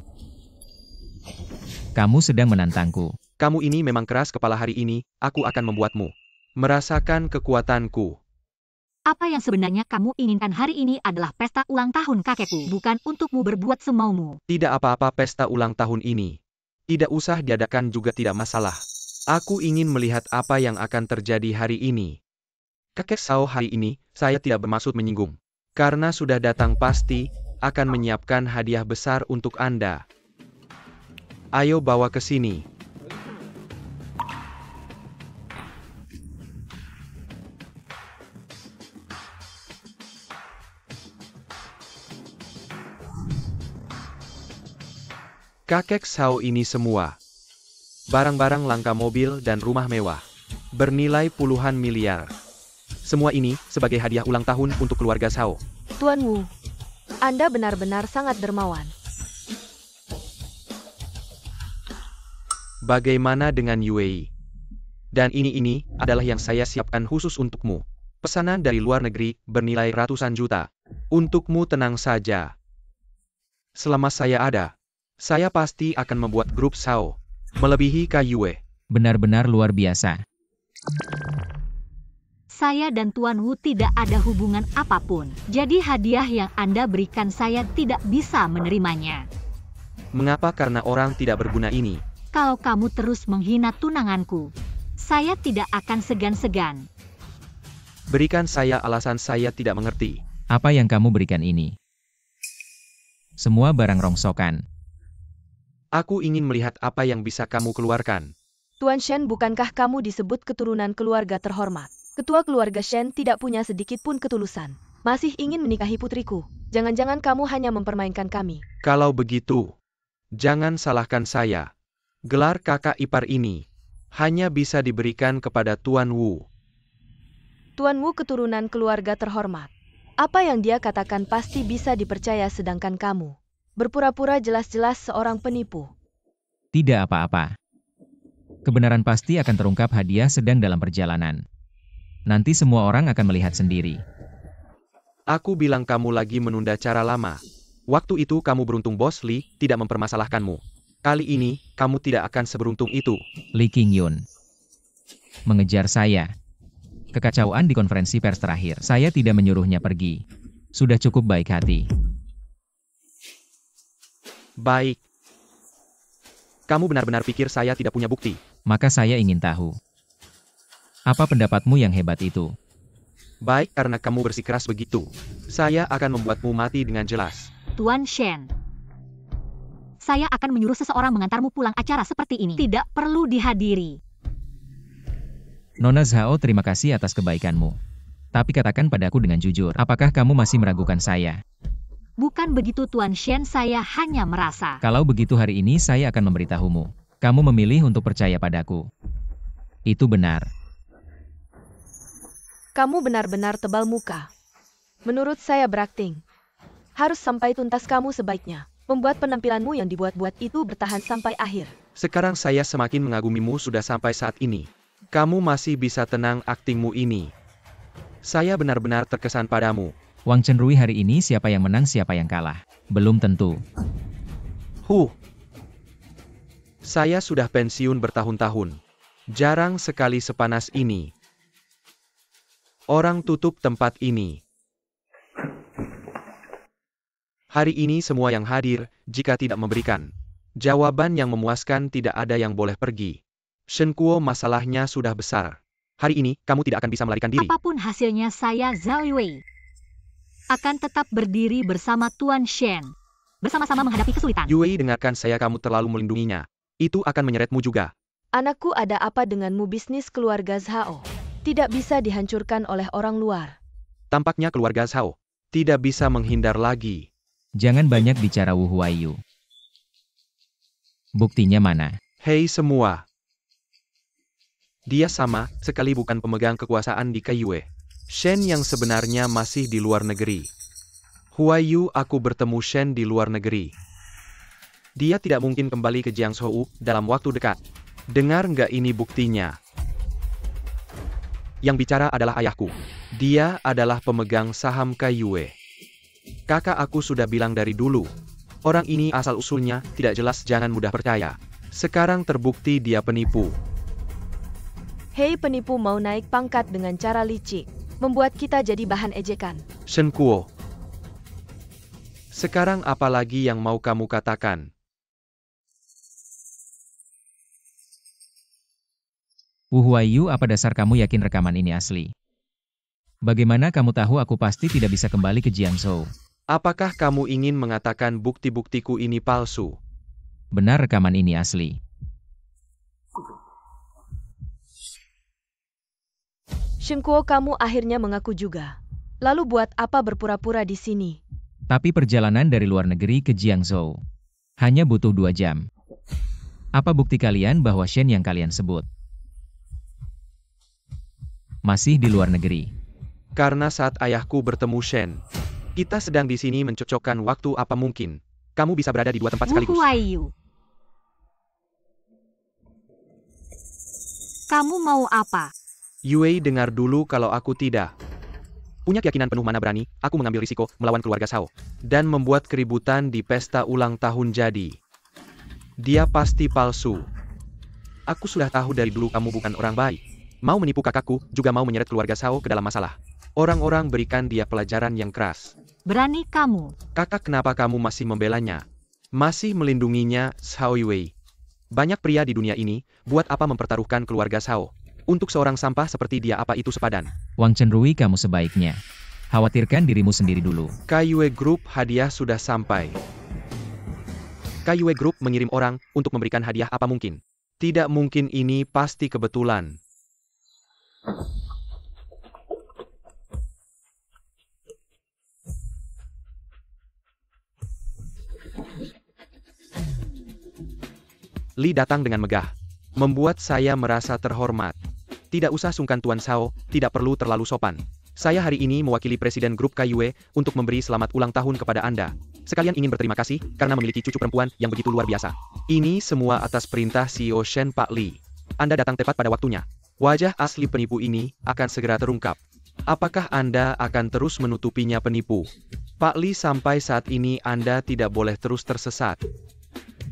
Kamu sedang menantangku. Kamu ini memang keras kepala. Hari ini, aku akan membuatmu merasakan kekuatanku. Apa yang sebenarnya kamu inginkan hari ini adalah pesta ulang tahun kakekku, bukan untukmu berbuat semaumu. Tidak apa-apa pesta ulang tahun ini. Tidak usah diadakan juga tidak masalah. Aku ingin melihat apa yang akan terjadi hari ini. Kakek Zhao, hari ini, saya tidak bermaksud menyinggung. Karena sudah datang pasti akan menyiapkan hadiah besar untuk Anda. Ayo bawa ke sini. Kakek Zhao, ini semua barang-barang langka, mobil dan rumah mewah bernilai puluhan miliar. Semua ini sebagai hadiah ulang tahun untuk keluarga Zhao. Tuan Wu, Anda benar-benar sangat dermawan. Bagaimana dengan Yue? Dan ini adalah yang saya siapkan khusus untukmu. Pesanan dari luar negeri bernilai ratusan juta. Untukmu, tenang saja. Selama saya ada, saya pasti akan membuat grup Zhao melebihi Yue. Benar-benar luar biasa. Saya dan Tuan Wu tidak ada hubungan apapun. Jadi hadiah yang Anda berikan saya tidak bisa menerimanya. Mengapa? Karena orang tidak berguna ini. Kalau kamu terus menghina tunanganku, saya tidak akan segan-segan. Berikan saya alasan. Saya tidak mengerti. Apa yang kamu berikan ini? Semua barang rongsokan. Aku ingin melihat apa yang bisa kamu keluarkan. Tuan Shen, bukankah kamu disebut keturunan keluarga terhormat? Ketua keluarga Shen tidak punya sedikit pun ketulusan. Masih ingin menikahi putriku. Jangan-jangan kamu hanya mempermainkan kami. Kalau begitu, jangan salahkan saya. Gelar kakak ipar ini hanya bisa diberikan kepada Tuan Wu. Tuan Wu keturunan keluarga terhormat. Apa yang dia katakan pasti bisa dipercaya, sedangkan kamu berpura-pura jelas-jelas seorang penipu. Tidak apa-apa. Kebenaran pasti akan terungkap. Hadiah sedang dalam perjalanan. Nanti semua orang akan melihat sendiri. Aku bilang kamu lagi menunda cara lama. Waktu itu kamu beruntung Bos Li tidak mempermasalahkanmu. Kali ini, kamu tidak akan seberuntung itu. Li Qingyun mengejar saya. Kekacauan di konferensi pers terakhir. Saya tidak menyuruhnya pergi. Sudah cukup baik hati. Baik. Kamu benar-benar pikir saya tidak punya bukti? Maka saya ingin tahu. Apa pendapatmu yang hebat itu? Baik, karena kamu bersikeras begitu. Saya akan membuatmu mati dengan jelas. Tuan Shen, saya akan menyuruh seseorang mengantarmu pulang. Acara seperti ini tidak perlu dihadiri. Nona Zhao, terima kasih atas kebaikanmu. Tapi katakan padaku dengan jujur, apakah kamu masih meragukan saya? Bukan begitu Tuan Shen, saya hanya merasa. Kalau begitu hari ini saya akan memberitahumu. Kamu memilih untuk percaya padaku. Itu benar. Kamu benar-benar tebal muka. Menurut saya berakting. Harus sampai tuntas. Kamu sebaiknya membuat penampilanmu yang dibuat-buat itu bertahan sampai akhir. Sekarang saya semakin mengagumimu sudah sampai saat ini. Kamu masih bisa tenang aktingmu ini. Saya benar-benar terkesan padamu. Wang Chenrui, hari ini siapa yang menang siapa yang kalah? Belum tentu. Saya sudah pensiun bertahun-tahun. Jarang sekali sepanas ini. Orang tutup tempat ini. Hari ini semua yang hadir, jika tidak memberikan jawaban yang memuaskan, tidak ada yang boleh pergi. Shen Kuo, masalahnya sudah besar. Hari ini, kamu tidak akan bisa melarikan diri. Apapun hasilnya, saya Zhao Yue akan tetap berdiri bersama Tuan Shen. Bersama-sama menghadapi kesulitan. Yue, dengarkan saya, kamu terlalu melindunginya. Itu akan menyeretmu juga. Anakku, ada apa denganmu? Bisnis keluarga Zhao tidak bisa dihancurkan oleh orang luar. Tampaknya keluarga Zhao tidak bisa menghindar lagi. Jangan banyak bicara, Wu Huaiyu. Buktinya mana? Hei semua. Dia sama sekali bukan pemegang kekuasaan di Kaiyue. Shen yang sebenarnya masih di luar negeri. Huaiyu, aku bertemu Shen di luar negeri. Dia tidak mungkin kembali ke Jiangzhou dalam waktu dekat. Dengar nggak, ini buktinya. Yang bicara adalah ayahku. Dia adalah pemegang saham Kaiyue. Kakak aku sudah bilang dari dulu. Orang ini asal-usulnya tidak jelas, jangan mudah percaya. Sekarang terbukti dia penipu. Hei penipu, mau naik pangkat dengan cara licik. Membuat kita jadi bahan ejekan. Shen Kuo. Sekarang apa lagi yang mau kamu katakan? Wu Huaiyu, apa dasar kamu yakin rekaman ini asli? Bagaimana kamu tahu aku pasti tidak bisa kembali ke Jiangzhou? Apakah kamu ingin mengatakan bukti-buktiku ini palsu? Benar, rekaman ini asli. Shen Kuo, kamu akhirnya mengaku juga. Lalu buat apa berpura-pura di sini? Tapi perjalanan dari luar negeri ke Jiangzhou hanya butuh 2 jam. Apa bukti kalian bahwa Shen yang kalian sebut masih di luar negeri? Karena saat ayahku bertemu Shen, kita sedang di sini mencocokkan waktu. Apa mungkin kamu bisa berada di 2 tempat sekaligus? Wu Huaiyu, kamu mau apa? Yue, dengar dulu, kalau aku tidak punya keyakinan penuh, mana berani aku mengambil risiko melawan keluarga Zhao dan membuat keributan di pesta ulang tahun. Jadi dia pasti palsu. Aku sudah tahu dari dulu kamu bukan orang baik. Mau menipu kakakku, juga mau menyeret keluarga Shao ke dalam masalah. Orang-orang berikan dia pelajaran yang keras. Berani kamu. Kakak, kenapa kamu masih membelanya? Masih melindunginya, Shao Wei. Banyak pria di dunia ini, buat apa mempertaruhkan keluarga Shao? Untuk seorang sampah seperti dia, apa itu sepadan? Wang Chenrui, kamu sebaiknya khawatirkan dirimu sendiri dulu. Kaiyue Group hadiah sudah sampai. Kaiyue Group mengirim orang untuk memberikan hadiah apa mungkin? Tidak mungkin, ini pasti kebetulan. Li datang dengan megah, membuat saya merasa terhormat. Tidak usah sungkan Tuan Shao, tidak perlu terlalu sopan. Saya hari ini mewakili Presiden Grup Kaiyue untuk memberi selamat ulang tahun kepada Anda. Sekalian ingin berterima kasih karena memiliki cucu perempuan yang begitu luar biasa. Ini semua atas perintah CEO Shen, Pak Li. Anda datang tepat pada waktunya. Wajah asli penipu ini akan segera terungkap. Apakah Anda akan terus menutupinya, penipu? Pak Li, sampai saat ini Anda tidak boleh terus tersesat.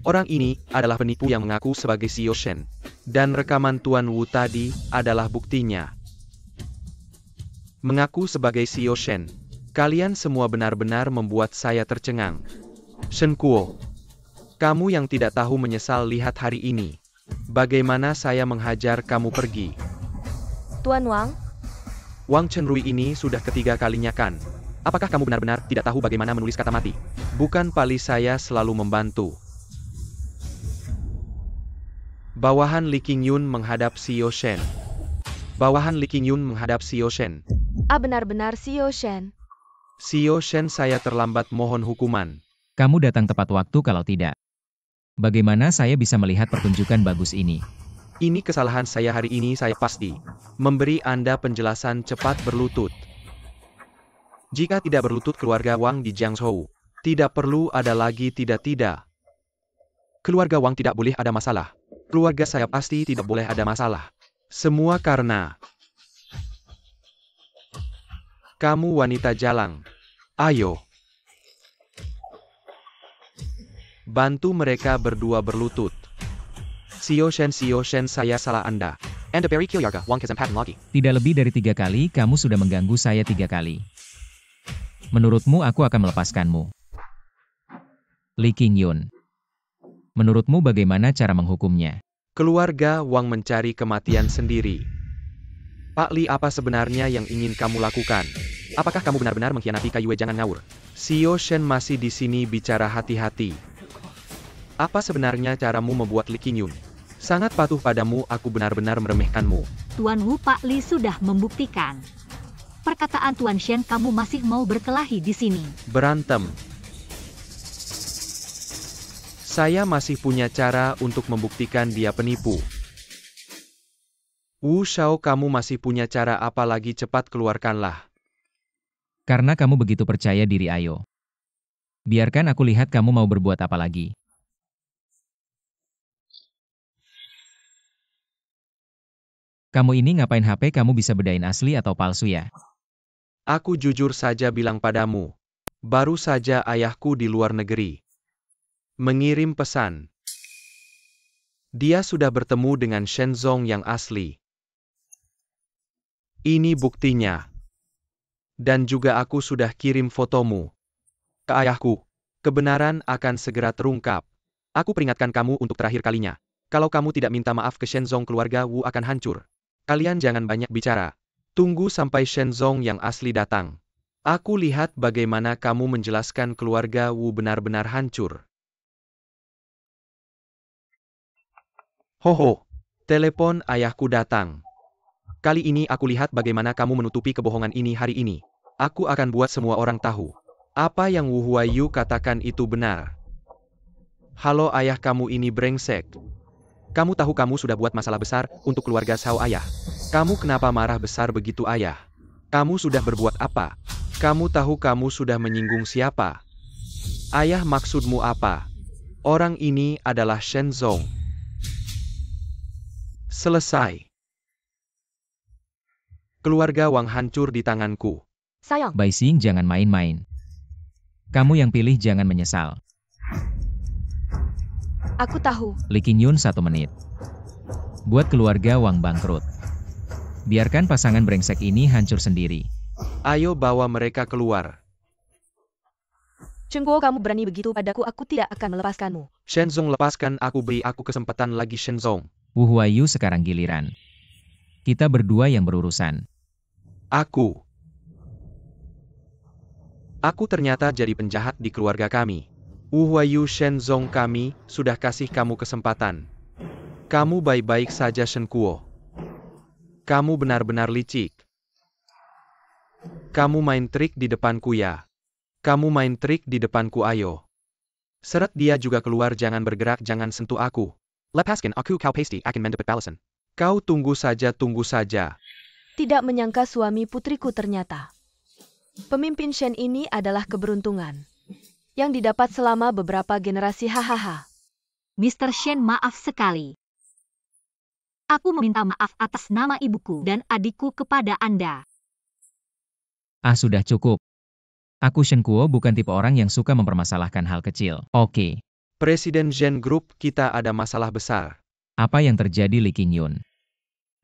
Orang ini adalah penipu yang mengaku sebagai CEO Shen. Dan rekaman Tuan Wu tadi adalah buktinya. Mengaku sebagai CEO Shen. Kalian semua benar-benar membuat saya tercengang. Shen Kuo, kamu yang tidak tahu menyesal, lihat hari ini. Bagaimana saya menghajar kamu pergi. Tuan Wang, Wang Chenrui ini sudah ketiga kalinya kan? Apakah kamu benar-benar tidak tahu bagaimana menulis kata mati? Bukan, Pali, saya selalu membantu. Bawahan Li Qingyun menghadap CEO Shen. Bawahan Li Qingyun menghadap CEO Shen. benar-benar CEO Shen. CEO Shen, saya terlambat, mohon hukuman. Kamu datang tepat waktu, kalau tidak, bagaimana saya bisa melihat pertunjukan bagus ini? Ini kesalahan saya hari ini, saya pasti memberi Anda penjelasan cepat berlutut. Jika tidak berlutut keluarga Wang di Jiangzhou, tidak perlu ada lagi tidak. Keluarga Wang tidak boleh ada masalah. Keluarga saya pasti tidak boleh ada masalah. Semua karena kamu wanita jalang. Ayo, bantu mereka berdua berlutut. CEO Shen, saya salah Anda. Anda very Kilyarga, Wang kesempatan lagi. Tidak lebih dari 3 kali kamu sudah mengganggu saya 3 kali. Menurutmu aku akan melepaskanmu? Li Qingyun, menurutmu bagaimana cara menghukumnya? Keluarga Wang mencari kematian sendiri. Pak Li, apa sebenarnya yang ingin kamu lakukan? Apakah kamu benar-benar mengkhianati Kaiyue? Jangan ngawur. CEO Shen masih di sini, bicara hati-hati. Apa sebenarnya caramu membuat Li Qingyun sangat patuh padamu? Aku benar-benar meremehkanmu. Tuan Wu, Pak Li sudah membuktikan. Perkataan Tuan Shen, kamu masih mau berkelahi di sini. Berantem. Saya masih punya cara untuk membuktikan dia penipu. Wu Shao, kamu masih punya cara apa lagi? Cepat keluarkanlah. Karena kamu begitu percaya diri, ayo. Biarkan aku lihat kamu mau berbuat apa lagi. Kamu ini ngapain HP? Kamu bisa bedain asli atau palsu ya? Aku jujur saja bilang padamu. Baru saja ayahku di luar negeri mengirim pesan. Dia sudah bertemu dengan Shenzong yang asli. Ini buktinya. Dan juga aku sudah kirim fotomu ke ayahku. Kebenaran akan segera terungkap. Aku peringatkan kamu untuk terakhir kalinya. Kalau kamu tidak minta maaf ke Shenzong, keluarga Wu akan hancur. Kalian jangan banyak bicara. Tunggu sampai Shenzong yang asli datang. Aku lihat bagaimana kamu menjelaskan keluarga Wu benar-benar hancur. Hoho, telepon ayahku datang. Kali ini aku lihat bagaimana kamu menutupi kebohongan ini hari ini. Aku akan buat semua orang tahu. Apa yang Wu Huayu katakan itu benar. Halo ayah, kamu ini brengsek. Kamu tahu kamu sudah buat masalah besar untuk keluarga Shao, ayah. Kamu kenapa marah besar begitu, ayah? Kamu sudah berbuat apa? Kamu tahu kamu sudah menyinggung siapa? Ayah, maksudmu apa? Orang ini adalah Shenzong. Selesai. Keluarga Wang hancur di tanganku. Sayang, Bai Xing, jangan main-main. Kamu yang pilih, jangan menyesal. aku tahu. Li Qingyun, 1 menit. Buat keluarga Wang bangkrut. Biarkan pasangan brengsek ini hancur sendiri. Ayo bawa mereka keluar. Chen Guo, kamu berani begitu padaku, aku tidak akan melepaskanmu. Shenzong, lepaskan aku, beri aku kesempatan lagi Shenzong. Wu Huayu sekarang giliran. Kita berdua yang berurusan. Aku ternyata jadi penjahat di keluarga kami. Wu Huayu, Shenzong, kami sudah kasih kamu kesempatan. Kamu baik-baik saja Shen Kuo. Kamu benar-benar licik. Kamu main trik di depanku ya. Kamu main trik di depanku, ayo. Seret dia juga keluar, jangan bergerak, jangan sentuh aku. Lepaskan aku, kau pasti akan mendapat balasan. Kau tunggu saja, tunggu saja. Tidak menyangka suami putriku ternyata. Pemimpin Shen ini adalah keberuntungan yang didapat selama beberapa generasi, hahaha. Mr. Shen, maaf sekali. Aku meminta maaf atas nama ibuku dan adikku kepada Anda. Sudah cukup. Aku Shen Kuo bukan tipe orang yang suka mempermasalahkan hal kecil. Oke. Presiden Zhen Group, kita ada masalah besar. Apa yang terjadi, Li Qingyun?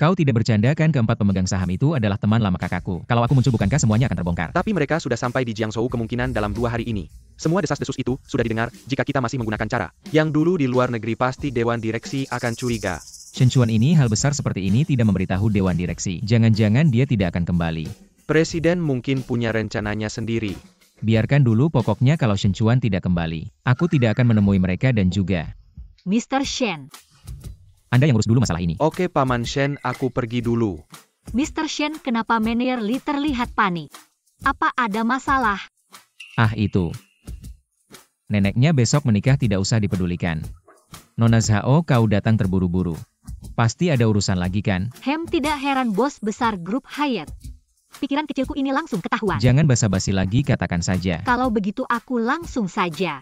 Kau tidak bercanda kan? Keempat pemegang saham itu adalah teman lama kakakku. Kalau aku muncul, bukankah semuanya akan terbongkar? Tapi mereka sudah sampai di Jiangzhou kemungkinan dalam 2 hari ini. Semua desas-desus itu sudah didengar. Jika kita masih menggunakan cara yang dulu di luar negeri, pasti Dewan Direksi akan curiga. Shen Chuan ini hal besar seperti ini tidak memberitahu Dewan Direksi. Jangan-jangan dia tidak akan kembali. Presiden mungkin punya rencananya sendiri. Biarkan dulu, pokoknya kalau Shen Chuan tidak kembali, aku tidak akan menemui mereka dan juga Mr. Shen. Anda yang urus dulu masalah ini. Oke Paman Shen, aku pergi dulu. Mr. Shen, kenapa Manager Li terlihat panik? Apa ada masalah? Itu. Neneknya besok menikah, tidak usah dipedulikan. Nona Zhao, kau datang terburu-buru. Pasti ada urusan lagi kan? Tidak heran bos besar grup Hyatt. Pikiran kecilku ini langsung ketahuan. Jangan basa-basi lagi, katakan saja. Kalau begitu aku langsung saja.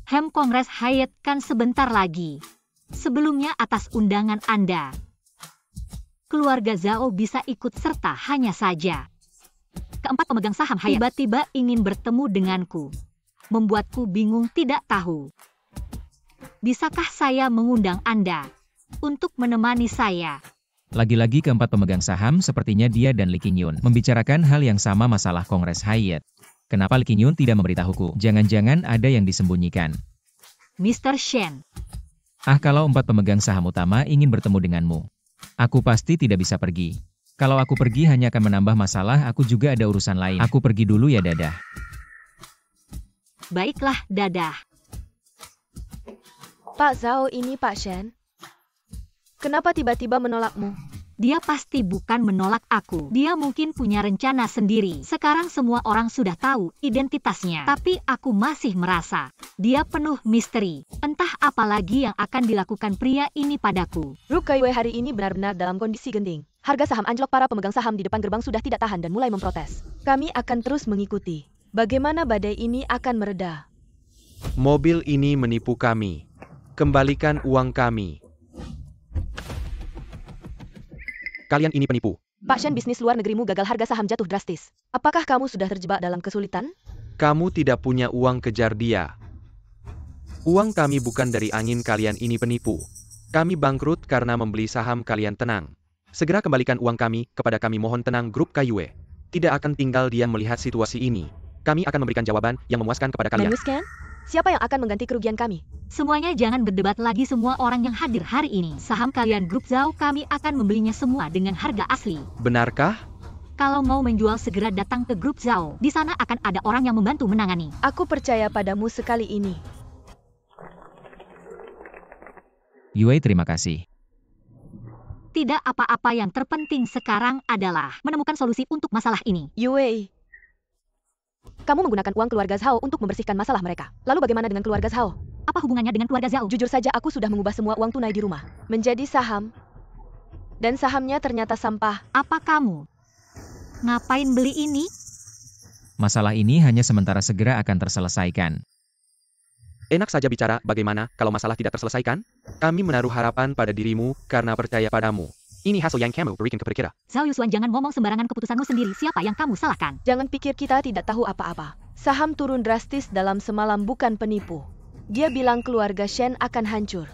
Kongres Hyatt kan sebentar lagi. Sebelumnya atas undangan Anda. Keluarga Zhao bisa ikut serta, hanya saja keempat pemegang saham Hyatt tiba-tiba ingin bertemu denganku. Membuatku bingung, tidak tahu. Bisakah saya mengundang Anda untuk menemani saya? Lagi-lagi keempat pemegang saham, sepertinya dia dan Li Qingyun membicarakan hal yang sama, masalah Kongres Hyatt. Kenapa Li Qingyun tidak memberitahuku? Jangan-jangan ada yang disembunyikan. Mr. Shen. Kalau 4 pemegang saham utama ingin bertemu denganmu, aku pasti tidak bisa pergi. Kalau aku pergi hanya akan menambah masalah, aku juga ada urusan lain. Aku pergi dulu ya, dadah. Baiklah, dadah. Pak Zhao ini Pak Shen. Kenapa tiba-tiba menolakmu? Dia pasti bukan menolak aku. Dia mungkin punya rencana sendiri. Sekarang semua orang sudah tahu identitasnya. Tapi aku masih merasa dia penuh misteri. Entah apa lagi yang akan dilakukan pria ini padaku. Grup KYW hari ini benar-benar dalam kondisi genting. Harga saham anjlok, para pemegang saham di depan gerbang sudah tidak tahan dan mulai memprotes. Kami akan terus mengikuti. Bagaimana badai ini akan mereda? Mobil ini menipu kami. Kembalikan uang kami. Kalian ini penipu. Pak Shen, bisnis luar negerimu gagal, harga saham jatuh drastis. Apakah kamu sudah terjebak dalam kesulitan? Kamu tidak punya uang, kejar dia. Uang kami bukan dari angin, kalian ini penipu. Kami bangkrut karena membeli saham kalian, tenang. Segera kembalikan uang kami kepada kami, mohon tenang. Grup KYW tidak akan tinggal diam melihat situasi ini. Kami akan memberikan jawaban yang memuaskan kepada kalian. Memuaskan? Siapa yang akan mengganti kerugian kami? Semuanya jangan berdebat lagi, semua orang yang hadir hari ini. Saham kalian grup Zhao kami akan membelinya semua dengan harga asli. Benarkah? Kalau mau menjual segera datang ke grup Zhao. Di sana akan ada orang yang membantu menangani. Aku percaya padamu sekali ini. Yue, terima kasih. Tidak apa-apa, yang terpenting sekarang adalah menemukan solusi untuk masalah ini. Yue, kamu menggunakan uang keluarga Zhao untuk membersihkan masalah mereka. Lalu bagaimana dengan keluarga Zhao? Apa hubungannya dengan keluarga Zhao? Jujur saja, aku sudah mengubah semua uang tunai di rumah menjadi saham. Dan sahamnya ternyata sampah. Apa kamu ngapain beli ini? Masalah ini hanya sementara, segera akan terselesaikan. Enak saja bicara, bagaimana kalau masalah tidak terselesaikan? Kami menaruh harapan pada dirimu karena percaya padamu. Ini hasil yang kamu berikan kepada kita. Zhao Yusuan, jangan ngomong sembarangan, keputusanmu sendiri. Siapa yang kamu salahkan? Jangan pikir kita tidak tahu apa-apa. Saham turun drastis dalam semalam, bukan penipu. Dia bilang keluarga Shen akan hancur.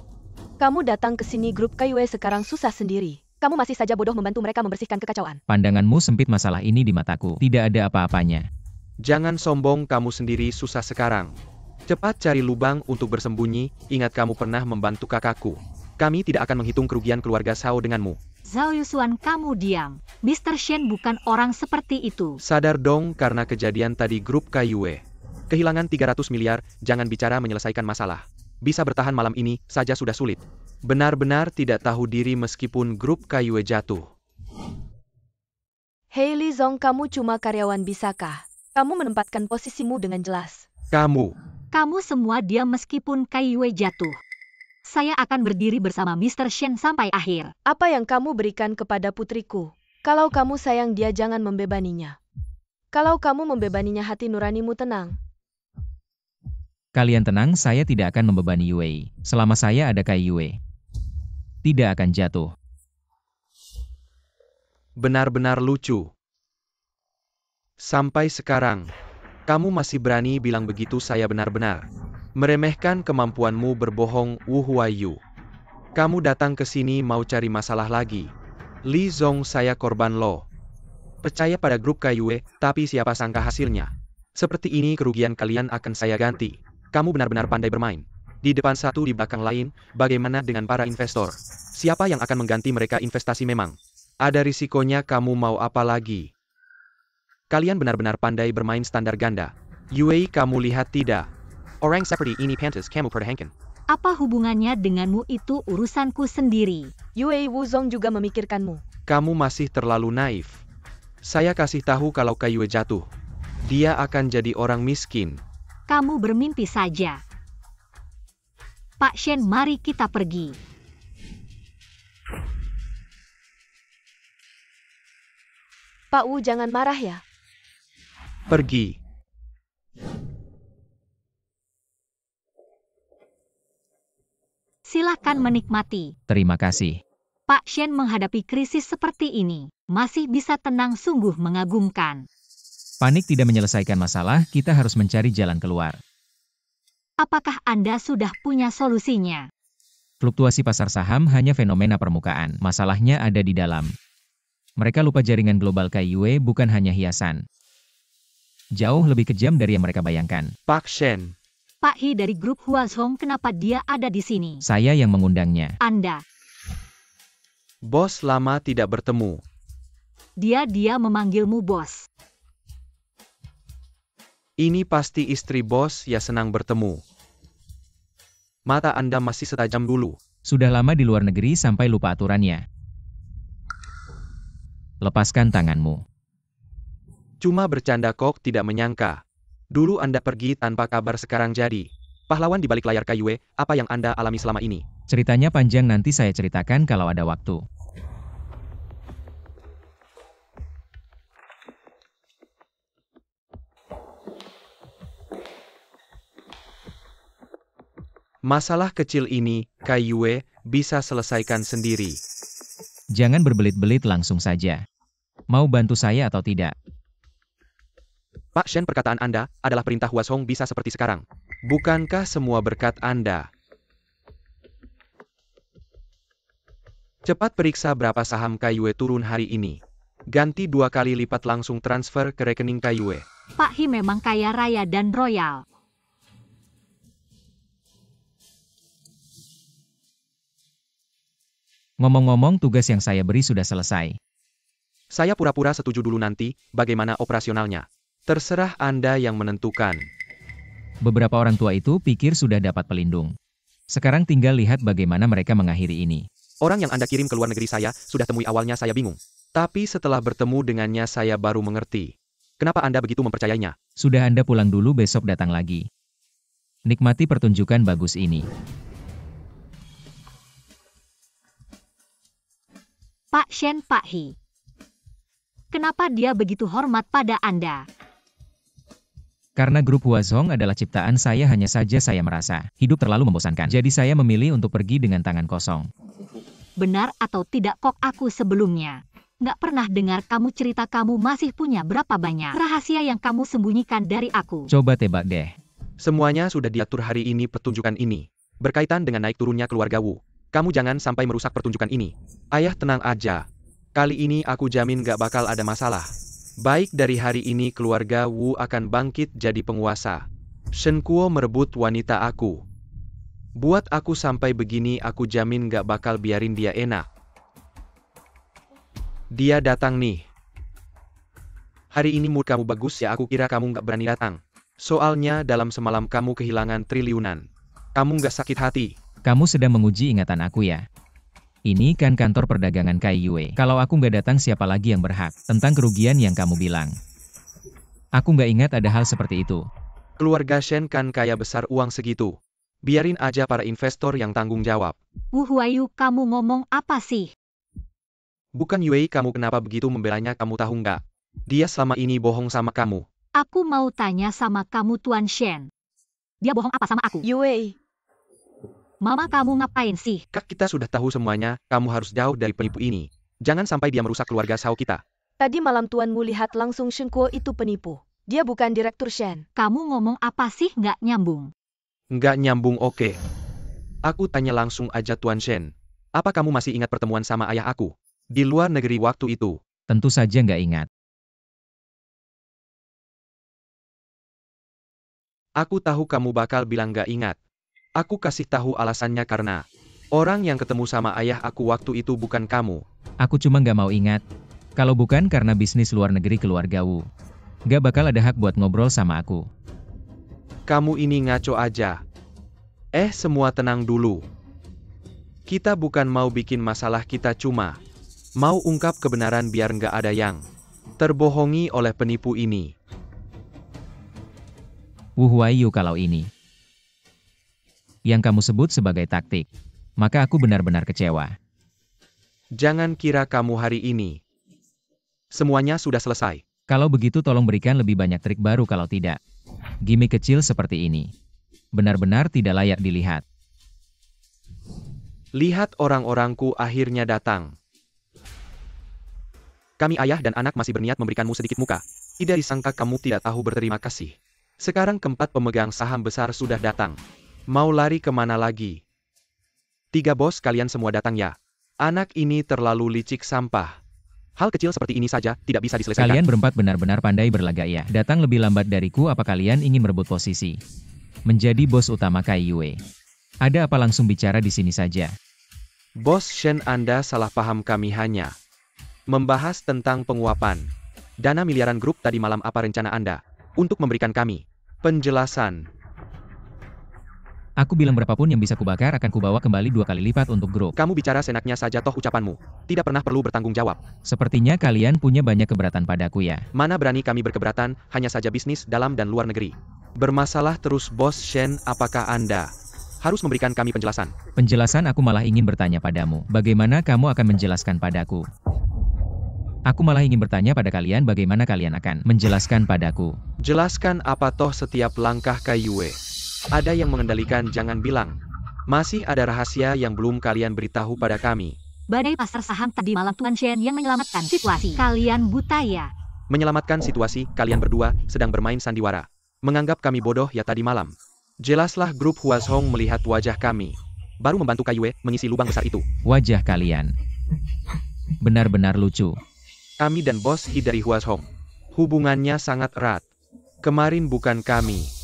Kamu datang ke sini, grup KYW sekarang susah sendiri. Kamu masih saja bodoh membantu mereka membersihkan kekacauan. Pandanganmu sempit, masalah ini di mataku. Tidak ada apa-apanya. Jangan sombong, kamu sendiri susah sekarang. Cepat cari lubang untuk bersembunyi, ingat kamu pernah membantu kakakku. Kami tidak akan menghitung kerugian keluarga Zhao denganmu. Zhao Yusuan, kamu diam. Mr. Shen bukan orang seperti itu. Sadar dong karena kejadian tadi grup Kaiyue. Kehilangan 300 miliar, jangan bicara menyelesaikan masalah. Bisa bertahan malam ini saja sudah sulit. Benar-benar tidak tahu diri meskipun grup Kaiyue jatuh. Hei Li Zong, kamu cuma karyawan, bisakah kamu menempatkan posisimu dengan jelas? Kamu semua diam meskipun Kaiyue jatuh. Saya akan berdiri bersama Mr. Shen sampai akhir. Apa yang kamu berikan kepada putriku? Kalau kamu sayang dia, jangan membebaninya. Kalau kamu membebaninya, hati nuranimu tenang. Kalian tenang, saya tidak akan membebani Yue. Selama saya ada Kaiyue, tidak akan jatuh. Benar-benar lucu. Sampai sekarang, kamu masih berani bilang begitu. Saya benar-benar meremehkan kemampuanmu berbohong, Wu Huaiyu. Kamu datang ke sini mau cari masalah lagi. Li Zong, saya korban lo. Percaya pada grup Kaiyue, tapi siapa sangka hasilnya. Seperti ini kerugian kalian akan saya ganti. Kamu benar-benar pandai bermain. Di depan satu, di belakang lain, bagaimana dengan para investor? Siapa yang akan mengganti mereka? Investasi memang ada risikonya, kamu mau apa lagi? Kalian benar-benar pandai bermain standar ganda. Yue, kamu lihat tidak? Orang seperti ini pantas kamu pertahankan. Apa hubungannya denganmu? Itu urusanku sendiri. Yue, Wu Zong juga memikirkanmu. Kamu masih terlalu naif. Saya kasih tahu kalau Kaiyue jatuh, dia akan jadi orang miskin. Kamu bermimpi saja. Pak Shen, mari kita pergi. Pak Wu, jangan marah ya. Pergi. Silakan menikmati. Terima kasih. Pak Shen menghadapi krisis seperti ini masih bisa tenang, sungguh mengagumkan. Panik tidak menyelesaikan masalah, kita harus mencari jalan keluar. Apakah Anda sudah punya solusinya? Fluktuasi pasar saham hanya fenomena permukaan, masalahnya ada di dalam. Mereka lupa jaringan global Kaiyue bukan hanya hiasan. Jauh lebih kejam dari yang mereka bayangkan. Pak Shen. Pak He dari grup Huazhong, kenapa dia ada di sini? Saya yang mengundangnya. Anda. Bos lama tidak bertemu. Dia memanggilmu bos. Ini pasti istri bos, ya senang bertemu. Mata Anda masih setajam dulu. Sudah lama di luar negeri sampai lupa aturannya. Lepaskan tanganmu. Cuma bercanda kok, tidak menyangka. Dulu Anda pergi tanpa kabar, sekarang jadi pahlawan di balik layar Kaiyue. Apa yang Anda alami selama ini? Ceritanya panjang, nanti saya ceritakan kalau ada waktu. Masalah kecil ini, Kaiyue bisa selesaikan sendiri. Jangan berbelit-belit, langsung saja. Mau bantu saya atau tidak? Pak Shen, perkataan Anda adalah perintah Huazhong bisa seperti sekarang. Bukankah semua berkat Anda? Cepat periksa berapa saham Kaiyue turun hari ini. Ganti 2 kali lipat, langsung transfer ke rekening Kaiyue. Pak He memang kaya raya dan royal. Ngomong-ngomong, tugas yang saya beri sudah selesai. Saya pura-pura setuju dulu, nanti bagaimana operasionalnya? Terserah Anda yang menentukan. Beberapa orang tua itu pikir sudah dapat pelindung. Sekarang tinggal lihat bagaimana mereka mengakhiri ini. Orang yang Anda kirim ke luar negeri saya sudah temui, awalnya saya bingung. Tapi setelah bertemu dengannya saya baru mengerti. Kenapa Anda begitu mempercayainya? Sudah, Anda pulang dulu, besok datang lagi. Nikmati pertunjukan bagus ini. Pak Shen, Pak He. Kenapa dia begitu hormat pada Anda? Karena grup Huazhong adalah ciptaan saya, hanya saja saya merasa hidup terlalu membosankan. Jadi saya memilih untuk pergi dengan tangan kosong. Benar atau tidak kok, aku sebelumnya nggak pernah dengar kamu cerita kamu masih punya berapa banyak rahasia yang kamu sembunyikan dari aku. Coba tebak deh. Semuanya sudah diatur hari ini. Pertunjukan ini berkaitan dengan naik turunnya keluarga Wu. Kamu jangan sampai merusak pertunjukan ini. Ayah tenang aja. Kali ini aku jamin gak bakal ada masalah. Baik dari hari ini keluarga Wu akan bangkit jadi penguasa. Shen Kuo merebut wanita aku. Buat aku sampai begini aku jamin gak bakal biarin dia enak. Dia datang nih. Hari ini mood kamu bagus ya, aku kira kamu gak berani datang. Soalnya dalam semalam kamu kehilangan triliunan. Kamu gak sakit hati? Kamu sedang menguji ingatan aku ya? Ini kan kantor perdagangan Kai Yue. Kalau aku nggak datang siapa lagi yang berhak? Tentang kerugian yang kamu bilang. Aku nggak ingat ada hal seperti itu. Keluarga Shen kan kaya besar uang segitu. Biarin aja para investor yang tanggung jawab. Wu Huayu, kamu ngomong apa sih? Bukan Yue, kamu kenapa begitu membelanya, kamu tahu nggak? Dia selama ini bohong sama kamu. Aku mau tanya sama kamu Tuan Shen. Dia bohong apa sama aku? Yue, Mama kamu ngapain sih? Kak, kita sudah tahu semuanya, kamu harus jauh dari penipu ini. Jangan sampai dia merusak keluarga Shao kita. tadi malam tuanmu lihat langsung Shen Kuo itu penipu. Dia bukan direktur Shen. Kamu ngomong apa sih nggak nyambung? Nggak nyambung, oke. Aku tanya langsung aja Tuan Shen. Apa kamu masih ingat pertemuan sama ayah aku? Di luar negeri waktu itu. Tentu saja nggak ingat. Aku tahu kamu bakal bilang nggak ingat. Aku kasih tahu alasannya karena orang yang ketemu sama ayah aku waktu itu bukan kamu. Aku cuma nggak mau ingat. Kalau bukan karena bisnis luar negeri keluarga Wu, nggak bakal ada hak buat ngobrol sama aku. Kamu ini ngaco aja. Semua tenang dulu. Kita bukan mau bikin masalah, kita cuma mau ungkap kebenaran biar nggak ada yang terbohongi oleh penipu ini. Wu Huayu, kalau ini yang kamu sebut sebagai taktik, maka aku benar-benar kecewa. Jangan kira kamu hari ini semuanya sudah selesai. Kalau begitu tolong berikan lebih banyak trik baru, kalau tidak, gimmick kecil seperti ini benar-benar tidak layak dilihat. Lihat orang-orangku akhirnya datang. Kami ayah dan anak masih berniat memberikanmu sedikit muka. Tidak disangka kamu tidak tahu berterima kasih. Sekarang keempat pemegang saham besar sudah datang. Mau lari kemana lagi? 3 bos, kalian semua datang ya. Anak ini terlalu licik, sampah. Hal kecil seperti ini saja tidak bisa diselesaikan. Kalian berempat benar-benar pandai berlagak ya. Datang lebih lambat dariku, apa kalian ingin merebut posisi menjadi bos utama Kai Yue? Ada apa, langsung bicara di sini saja. Bos Shen, Anda salah paham, kami hanya membahas tentang penguapan dana miliaran grup tadi malam. Apa rencana Anda untuk memberikan kami penjelasan? Aku bilang berapapun yang bisa kubakar akan kubawa kembali 2 kali lipat untuk grup. Kamu bicara senaknya saja, toh ucapanmu tidak pernah perlu bertanggung jawab. Sepertinya kalian punya banyak keberatan padaku ya. Mana berani kami berkeberatan, hanya saja bisnis dalam dan luar negeri bermasalah terus. Bos Shen, apakah Anda harus memberikan kami penjelasan? Penjelasan? Aku malah ingin bertanya padamu, bagaimana kamu akan menjelaskan padaku? Aku malah ingin bertanya pada kalian, bagaimana kalian akan menjelaskan padaku? Jelaskan apa, toh setiap langkah Kai Yue ada yang mengendalikan. Jangan bilang masih ada rahasia yang belum kalian beritahu pada kami. Badai pasar saham tadi malam Tuan Shen yang menyelamatkan situasi. Kalian buta ya? Menyelamatkan situasi? Kalian berdua sedang bermain sandiwara. Menganggap kami bodoh ya tadi malam? Jelaslah grup Huazhong melihat wajah kami baru membantu Kai Yue mengisi lubang besar itu. Wajah kalian benar-benar lucu. Kami dan bos He dari Huazhong hubungannya sangat erat. Kemarin bukan kami.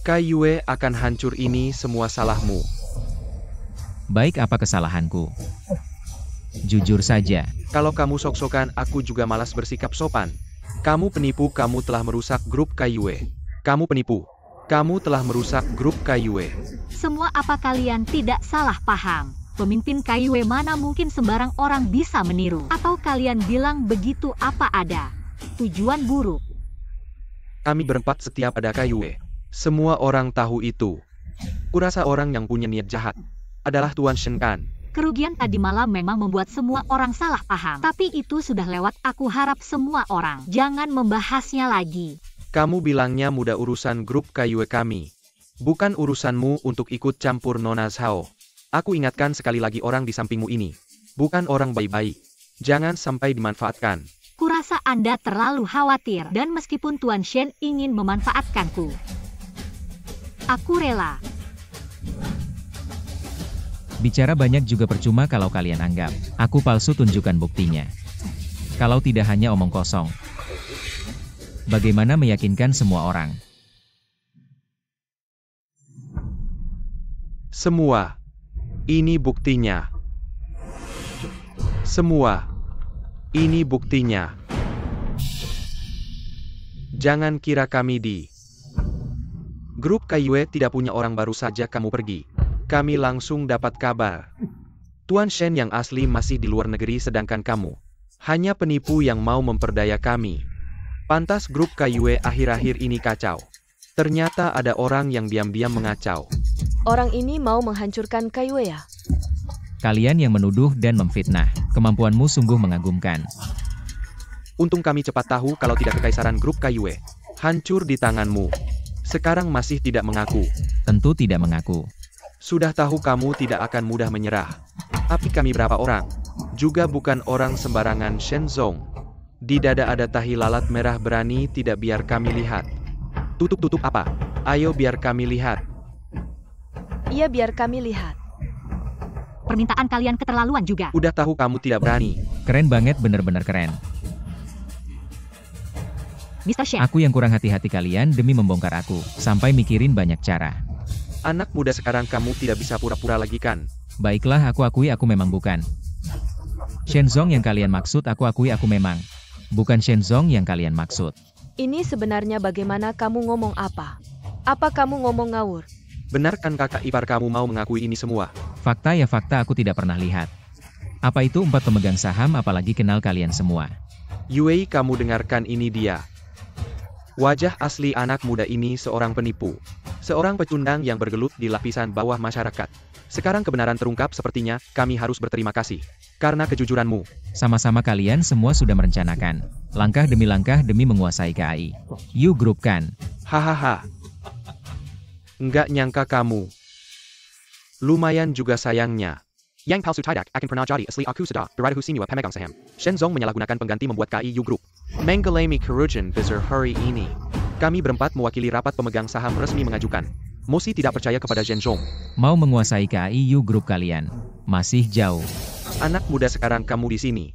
Kai Yue akan hancur, ini semua salahmu. Baik, apa kesalahanku? Jujur saja. Kalau kamu sok-sokan, aku juga malas bersikap sopan. Kamu penipu, kamu telah merusak grup Kai Yue. Kamu penipu. Kamu telah merusak grup Kai Yue. Semua apa kalian tidak salah paham? Pemimpin Kai Yue mana mungkin sembarang orang bisa meniru? Atau kalian bilang begitu apa ada tujuan buruk? Kami berempat setia pada Kai Yue. Semua orang tahu itu. Kurasa orang yang punya niat jahat adalah Tuan Shen kan? Kerugian tadi malam memang membuat semua orang salah paham. Tapi itu sudah lewat, aku harap semua orang jangan membahasnya lagi. Kamu bilangnya mudah urusan grup Kai Yue kami. Bukan urusanmu untuk ikut campur, Nona Zhao. Aku ingatkan sekali lagi, orang di sampingmu ini bukan orang baik-baik. Jangan sampai dimanfaatkan. Kurasa Anda terlalu khawatir, dan meskipun Tuan Shen ingin memanfaatkanku, aku rela. Bicara banyak juga percuma kalau kalian anggap aku palsu. Tunjukkan buktinya. Kalau tidak hanya omong kosong. Bagaimana meyakinkan semua orang? Semua. Ini buktinya. Semua. Ini buktinya. Jangan kira kami di grup Kaiyue tidak punya orang baru saja kamu pergi. Kami langsung dapat kabar. Tuan Shen yang asli masih di luar negeri sedangkan kamu hanya penipu yang mau memperdaya kami. Pantas grup Kaiyue akhir-akhir ini kacau. Ternyata ada orang yang diam-diam mengacau. Orang ini mau menghancurkan Kaiyue ya? Kalian yang menuduh dan memfitnah. Kemampuanmu sungguh mengagumkan. Untung kami cepat tahu kalau tidak kekaisaran grup Kaiyue hancur di tanganmu. Sekarang masih tidak mengaku. Tentu tidak mengaku. Sudah tahu kamu tidak akan mudah menyerah. Tapi kami berapa orang? Juga bukan orang sembarangan. Shenzong. Di dada ada tahi lalat merah, berani tidak biar kami lihat. Tutup-tutup apa? Ayo biar kami lihat. Iya, biar kami lihat. Permintaan kalian keterlaluan juga. Udah tahu kamu tidak berani. Keren banget, bener-bener keren. Mr. Shen, Aku yang kurang hati-hati kalian demi membongkar aku. Sampai mikirin banyak cara. Anak muda sekarang kamu tidak bisa pura-pura lagi kan? Baiklah, aku akui aku memang bukan Shenzong yang kalian maksud. Aku akui aku memang bukan Shenzong yang kalian maksud. Ini sebenarnya bagaimana kamu ngomong apa? Apa kamu ngomong ngawur? Benar kan kakak ipar kamu mau mengakui ini semua? Fakta ya fakta, aku tidak pernah lihat. Apa itu 4 pemegang saham, apalagi kenal kalian semua. Yue, kamu dengarkan ini dia. Wajah asli anak muda ini seorang penipu. Seorang pecundang yang bergelut di lapisan bawah masyarakat. Sekarang kebenaran terungkap, sepertinya kami harus berterima kasih. Karena kejujuranmu. Sama-sama kalian semua sudah merencanakan. Langkah demi menguasai KAI. You Group kan? Hahaha. Nggak nyangka kamu. Lumayan juga sayangnya. Yang palsu tidak akan pernah jadi asli. Aku sudah berada husinua pemegang saham. Shenzong menyalahgunakan pengganti membuat KIU Group Mengalami kerugian besar hari ini. Kami berempat mewakili rapat pemegang saham resmi mengajukan mosi tidak percaya kepada Shenzong. Mau menguasai KAI Group kalian? Masih jauh. Anak muda sekarang kamu di sini.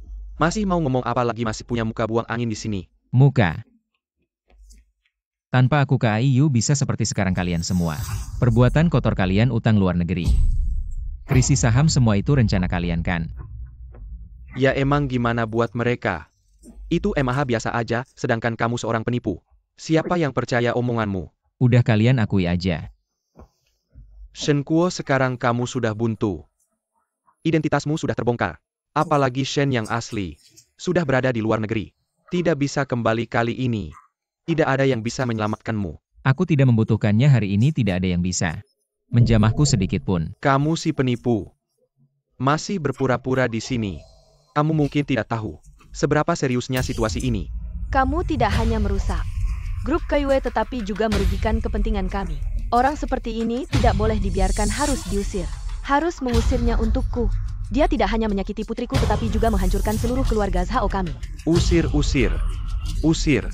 Masih mau ngomong apa lagi, masih punya muka buang angin di sini. Muka. Tanpa aku KAI bisa seperti sekarang kalian semua. Perbuatan kotor kalian, utang luar negeri. Krisis saham, semua itu rencana kalian kan? Ya emang gimana buat mereka. Itu MH biasa aja, sedangkan kamu seorang penipu. Siapa yang percaya omonganmu? Udah kalian akui aja. Shen Kuo, sekarang kamu sudah buntu. Identitasmu sudah terbongkar. Apalagi Shen yang asli. Sudah berada di luar negeri. Tidak bisa kembali kali ini. Tidak ada yang bisa menyelamatkanmu. Aku tidak membutuhkannya hari ini, tidak ada yang bisa menjamahku sedikit pun. Kamu si penipu. Masih berpura-pura di sini. Kamu mungkin tidak tahu seberapa seriusnya situasi ini. Kamu tidak hanya merusak grup Kaiyue tetapi juga merugikan kepentingan kami. Orang seperti ini tidak boleh dibiarkan, harus diusir. Harus mengusirnya untukku. Dia tidak hanya menyakiti putriku tetapi juga menghancurkan seluruh keluarga Zhao kami. Usir, usir. Usir.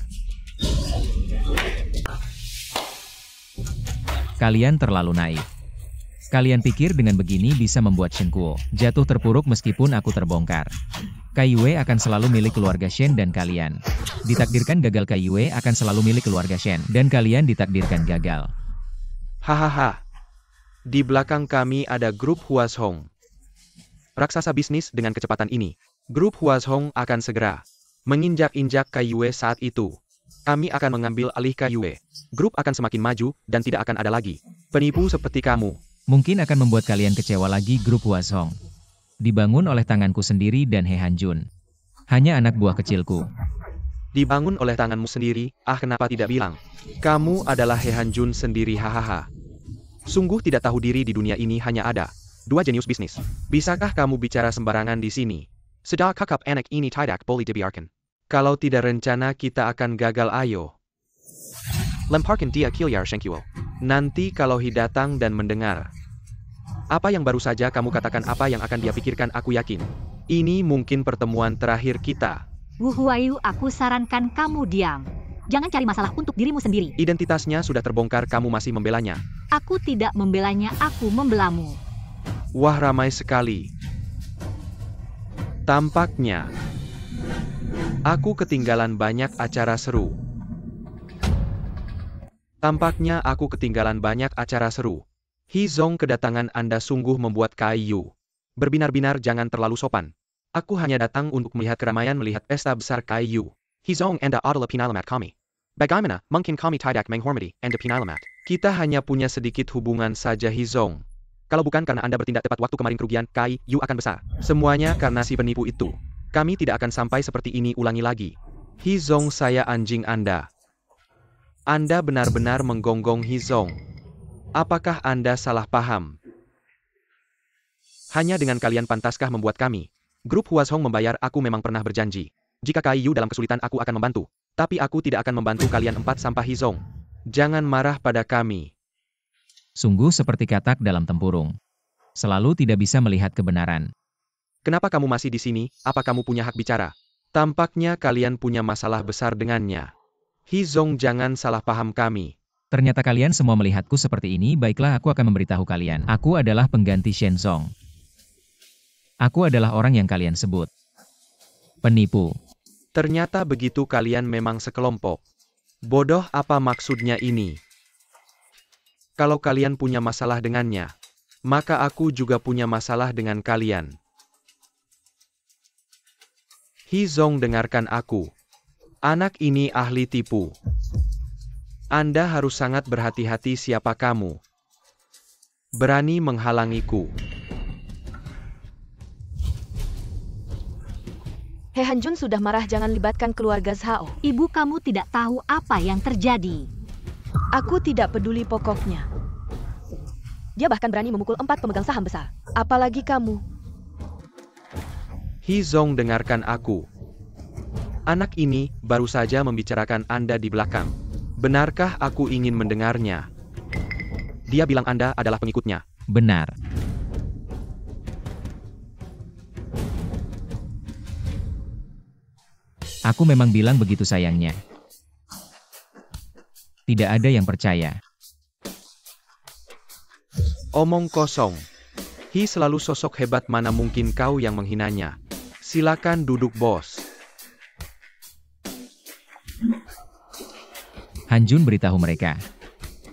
Kalian terlalu naif. Kalian pikir dengan begini bisa membuat Shen Kuo jatuh terpuruk meskipun aku terbongkar. Kaiyue akan selalu milik keluarga Shen dan kalian. Ditakdirkan gagal, Kaiyue akan selalu milik keluarga Shen dan kalian ditakdirkan gagal. Hahaha. Di belakang kami ada grup Huazhong. Raksasa bisnis dengan kecepatan ini. Grup Huazhong akan segera menginjak-injak Kaiyue saat itu. Kami akan mengambil alih Kaiyue. Grup akan semakin maju, dan tidak akan ada lagi penipu seperti kamu. Mungkin akan membuat kalian kecewa lagi. Grup Huazhong dibangun oleh tanganku sendiri dan He Hanjun. Hanya anak buah kecilku. Dibangun oleh tanganmu sendiri, kenapa tidak bilang? Kamu adalah He Hanjun sendiri, hahaha. Sungguh tidak tahu diri, di dunia ini hanya ada 2 jenius bisnis. Bisakah kamu bicara sembarangan di sini? Sudah kakap anak ini tidak boleh dibiarkan. Kalau tidak rencana kita akan gagal, ayo. Lemparkan dia Kilyar Shenkuo. Nanti kalau Hi datang dan mendengar apa yang baru saja kamu katakan, apa yang akan dia pikirkan, aku yakin. Ini mungkin pertemuan terakhir kita. Wu Huayu, aku sarankan kamu diam. Jangan cari masalah untuk dirimu sendiri. Identitasnya sudah terbongkar, kamu masih membelanya. Aku tidak membelanya, aku membelamu. Wah, ramai sekali. Tampaknya aku ketinggalan banyak acara seru. Hizong, kedatangan Anda sungguh membuat Kai Yu berbinar-binar jangan terlalu sopan. Aku hanya datang untuk melihat keramaian, melihat pesta besar Kai Yu. Hizong Anda adalah pinalamat kami. Bagaimana mungkin kami tidak menghormati Anda pinalamat? Kita hanya punya sedikit hubungan saja, Hizong. Kalau bukan karena Anda bertindak tepat waktu kemarin, kerugian Kai Yu akan besar. Semuanya karena si penipu itu. Kami tidak akan sampai seperti ini ulangi lagi. Hizong, saya anjing Anda. Anda benar-benar menggonggong Hizong. Apakah Anda salah paham? Hanya dengan kalian pantaskah membuat kami? Grup Huazhong membayar, aku memang pernah berjanji. Jika Kai Yu dalam kesulitan aku akan membantu. Tapi aku tidak akan membantu kalian 4 sampah Hizong. Jangan marah pada kami. Sungguh seperti katak dalam tempurung. Selalu tidak bisa melihat kebenaran. Kenapa kamu masih di sini? Apa kamu punya hak bicara? Tampaknya kalian punya masalah besar dengannya. Hizong, jangan salah paham kami. Ternyata kalian semua melihatku seperti ini, baiklah aku akan memberitahu kalian. Aku adalah pengganti Shenzong. Aku adalah orang yang kalian sebut penipu. Ternyata begitu, kalian memang sekelompok. Bodoh, apa maksudnya ini? Kalau kalian punya masalah dengannya, maka aku juga punya masalah dengan kalian. Hizong, dengarkan aku. Anak ini ahli tipu. Anda harus sangat berhati-hati siapa kamu. Berani menghalangiku. He Hanjun sudah marah, jangan libatkan keluarga Zhao. Ibu kamu tidak tahu apa yang terjadi. Aku tidak peduli pokoknya. Dia bahkan berani memukul 4 pemegang saham besar. Apalagi kamu. Hizong, dengarkan aku. Anak ini baru saja membicarakan Anda di belakang. Benarkah aku ingin mendengarnya? Dia bilang Anda adalah pengikutnya. Benar. Aku memang bilang begitu, sayangnya. Tidak ada yang percaya. Omong kosong. Hi selalu sosok hebat, mana mungkin kau yang menghinanya. Silakan duduk, bos. Hanjun, beritahu mereka.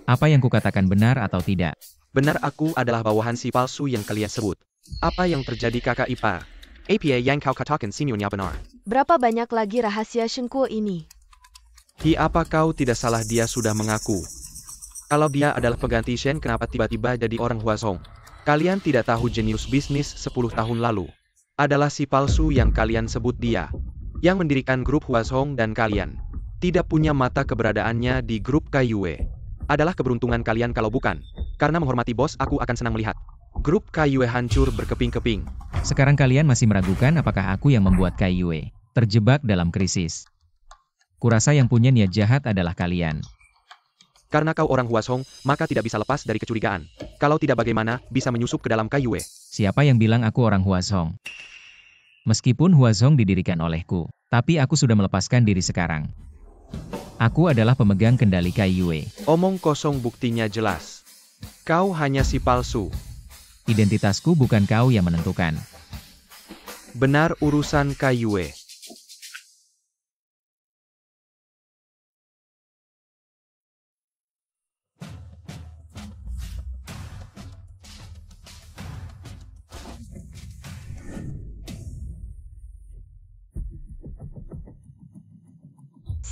Apa yang kukatakan benar atau tidak? Benar, aku adalah bawahan si palsu yang kalian sebut. Apa yang terjadi, kakak ipar? Apa yang kau katakan sinyalnya benar. Berapa banyak lagi rahasia Shen Kuo ini? Hi, apa kau tidak salah, dia sudah mengaku. Kalau dia adalah pengganti Shen, kenapa tiba-tiba jadi orang Huazhong? Kalian tidak tahu jenius bisnis 10 tahun lalu. Adalah si palsu yang kalian sebut dia. Yang mendirikan grup Huazhong, dan kalian tidak punya mata keberadaannya di grup Kaiyue. Adalah keberuntungan kalian kalau bukan. Karena menghormati bos, aku akan senang melihat grup Kaiyue hancur berkeping-keping. Sekarang kalian masih meragukan apakah aku yang membuat Kaiyue terjebak dalam krisis. Kurasa yang punya niat jahat adalah kalian. Karena kau orang Huazhong, maka tidak bisa lepas dari kecurigaan. Kalau tidak, bagaimana bisa menyusup ke dalam Kaiyue? Siapa yang bilang aku orang Huazhong? Meskipun Huazhong didirikan olehku, tapi aku sudah melepaskan diri sekarang. Aku adalah pemegang kendali Kaiyue. Omong kosong, buktinya jelas. Kau hanya si palsu. Identitasku bukan kau yang menentukan. Benar, urusan Kaiyue.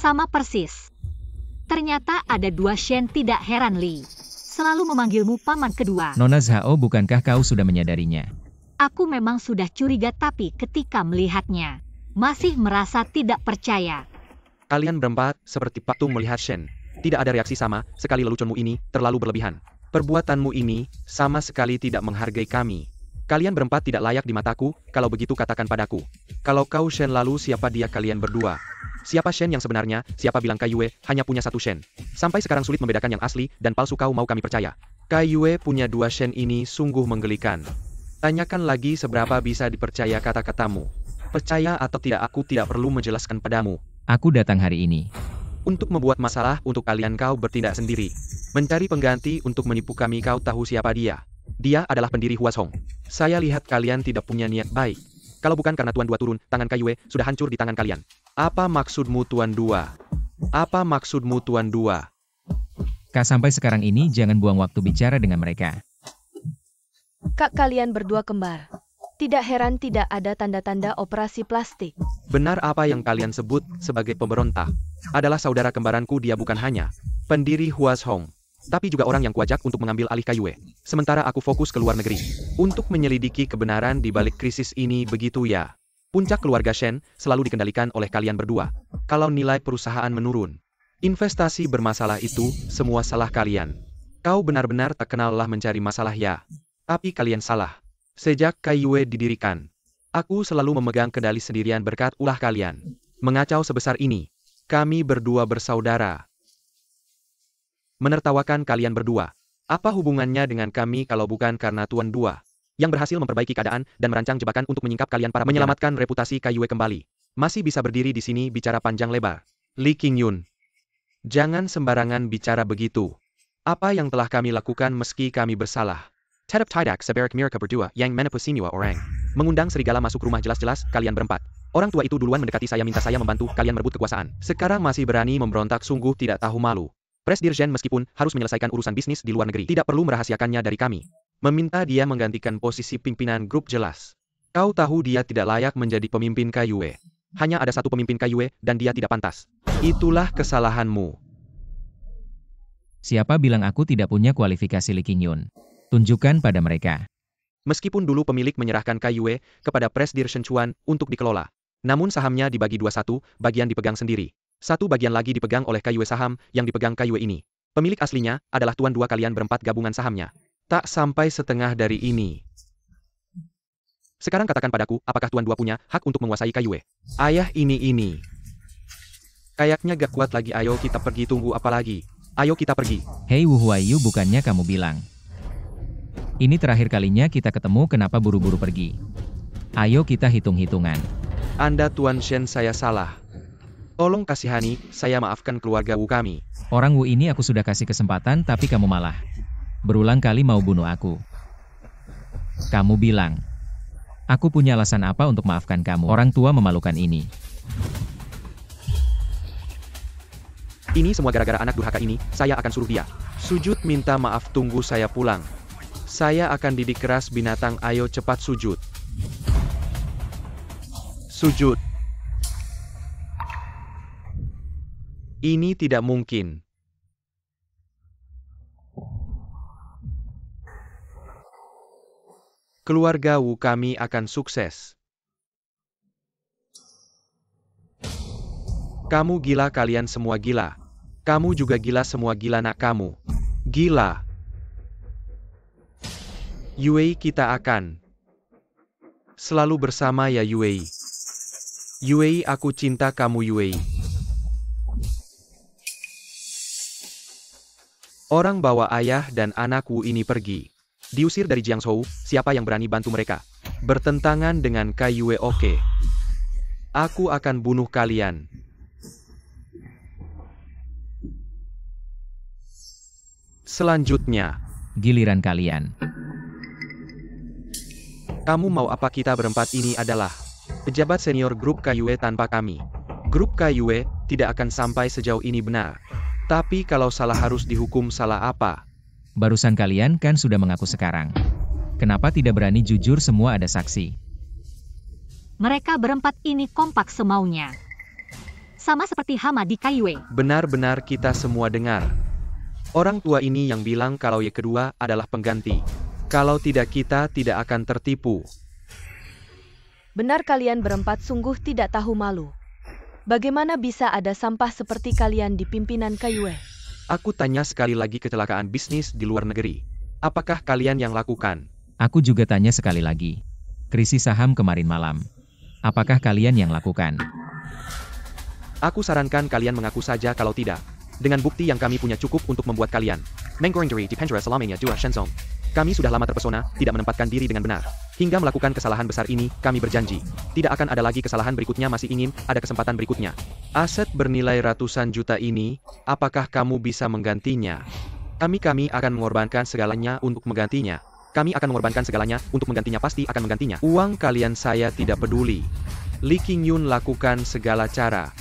Sama persis. Ternyata ada 2 Shen, tidak heran Li. Selalu memanggilmu paman kedua. Nona Zhao, bukankah kau sudah menyadarinya? Aku memang sudah curiga, tapi ketika melihatnya, masih merasa tidak percaya. Kalian berempat seperti patung melihat Shen. Tidak ada reaksi sama sekali, leluconmu ini terlalu berlebihan. Perbuatanmu ini sama sekali tidak menghargai kami. Kalian berempat tidak layak di mataku, kalau begitu katakan padaku. Kalau kau Shen, lalu siapa dia kalian berdua? Siapa Shen yang sebenarnya? Siapa bilang Kaiyue hanya punya 1 Shen? Sampai sekarang sulit membedakan yang asli dan palsu, kau mau kami percaya? Kaiyue punya 2 Shen, ini sungguh menggelikan. Tanyakan lagi seberapa bisa dipercaya kata-katamu. Percaya atau tidak, aku tidak perlu menjelaskan padamu. Aku datang hari ini untuk membuat masalah untuk kalian. Kau bertindak sendiri. Mencari pengganti untuk menipu kami, kau tahu siapa dia? Dia adalah pendiri Huashong. Saya lihat kalian tidak punya niat baik. Kalau bukan karena Tuan Dua turun, tangan Kaiyue sudah hancur di tangan kalian. Apa maksudmu Tuan Dua? Apa maksudmu Tuan Dua? Kak, sampai sekarang ini jangan buang waktu bicara dengan mereka. Kak, kalian berdua kembar. Tidak heran tidak ada tanda-tanda operasi plastik. Benar apa yang kalian sebut sebagai pemberontak. Adalah saudara kembaranku, dia bukan hanya pendiri Huashong, tapi juga orang yang kuajak untuk mengambil alih Kaiyue. Sementara aku fokus ke luar negeri untuk menyelidiki kebenaran di balik krisis ini, begitu ya. Puncak keluarga Shen selalu dikendalikan oleh kalian berdua. Kalau nilai perusahaan menurun, investasi bermasalah, itu semua salah kalian. Kau benar-benar tak kenallah mencari masalah ya. Tapi kalian salah. Sejak Kaiyue didirikan, aku selalu memegang kendali sendirian berkat ulah kalian. Mengacau sebesar ini, kami berdua bersaudara. Menertawakan kalian berdua. Apa hubungannya dengan kami kalau bukan karena Tuan Dua yang berhasil memperbaiki keadaan dan merancang jebakan untuk menyingkap kalian para menyelamatkan reputasi Kaiyue kembali. Masih bisa berdiri di sini bicara panjang lebar. Li Qingyun, jangan sembarangan bicara begitu. Apa yang telah kami lakukan meski kami bersalah? Tedap tidak sebarak mereka berdua yang menepusinua orang. Mengundang serigala masuk rumah, jelas-jelas kalian berempat. Orang tua itu duluan mendekati saya, minta saya membantu kalian merebut kekuasaan. Sekarang masih berani memberontak, sungguh tidak tahu malu. Presdirjen meskipun harus menyelesaikan urusan bisnis di luar negeri, tidak perlu merahasiakannya dari kami. Meminta dia menggantikan posisi pimpinan grup, jelas. Kau tahu dia tidak layak menjadi pemimpin Kaiyue. Hanya ada satu pemimpin Kaiyue dan dia tidak pantas. Itulah kesalahanmu. Siapa bilang aku tidak punya kualifikasi, Li Qingyun? Tunjukkan pada mereka. Meskipun dulu pemilik menyerahkan Kaiyue kepada Presdirjen Chuan untuk dikelola, namun sahamnya dibagi 21, bagian dipegang sendiri. Satu bagian lagi dipegang oleh Kaiyue, saham yang dipegang Kaiyue ini. Pemilik aslinya adalah Tuan Dua, kalian berempat gabungan sahamnya. Tak sampai setengah dari ini. Sekarang katakan padaku, apakah Tuan Dua punya hak untuk menguasai Kaiyue? Ayah, ini. Kayaknya gak kuat lagi, ayo kita pergi, tunggu apa lagi? Ayo kita pergi. Hei Wu Huaiyu, bukannya kamu bilang ini terakhir kalinya kita ketemu, kenapa buru-buru pergi? Ayo kita hitung-hitungan. Anda Tuan Shen, saya salah. Tolong kasihani, saya maafkan keluarga Wu kami. Orang Wu ini aku sudah kasih kesempatan tapi kamu malah berulang kali mau bunuh aku. Kamu bilang, aku punya alasan apa untuk maafkan kamu? Orang tua memalukan ini. Ini semua gara-gara anak durhaka ini, saya akan suruh dia sujud minta maaf, tunggu saya pulang. Saya akan didik keras binatang, ayo cepat sujud. Sujud. Ini tidak mungkin. Keluarga Wu kami akan sukses. Kamu gila, kalian semua gila. Kamu juga gila, semua gila, nak kamu. Gila. Yue, kita akan selalu bersama ya Yue. Yue, aku cinta kamu Yue. Orang bawa ayah dan anak Wu ini pergi. Diusir dari Jiangzhou, siapa yang berani bantu mereka? Bertentangan dengan Kaiyue, oke. Aku akan bunuh kalian. Selanjutnya, Giliran kalian. Kamu mau apa? Kita berempat ini adalah pejabat senior grup Kaiyue, tanpa kami grup Kaiyue tidak akan sampai sejauh ini, benar. Tapi kalau salah harus dihukum, salah apa? Barusan kalian kan sudah mengaku, sekarang kenapa tidak berani jujur? Semua ada saksi. Mereka berempat ini kompak semaunya. Sama seperti hama di Kaiyue. Benar-benar kita semua dengar. Orang tua ini yang bilang kalau yang kedua adalah pengganti. Kalau tidak, kita tidak akan tertipu. Benar, kalian berempat sungguh tidak tahu malu. Bagaimana bisa ada sampah seperti kalian di pimpinan Kaiyue? Aku tanya sekali lagi, kecelakaan bisnis di luar negeri. Apakah kalian yang lakukan? Aku juga tanya sekali lagi. Krisis saham kemarin malam. Apakah kalian yang lakukan? Aku sarankan kalian mengaku saja kalau tidak. Dengan bukti yang kami punya cukup untuk membuat kalian menggoreng diri di penjara selamanya dua Shenzong. Kami sudah lama terpesona, tidak menempatkan diri dengan benar. Hingga melakukan kesalahan besar ini, kami berjanji. Tidak akan ada lagi kesalahan berikutnya, masih ingin ada kesempatan berikutnya. Aset bernilai ratusan juta ini, apakah kamu bisa menggantinya? Kami akan mengorbankan segalanya untuk menggantinya. Kami akan mengorbankan segalanya, untuk menggantinya pasti akan menggantinya. Uang kalian saya tidak peduli. Lee Qingyun lakukan segala cara.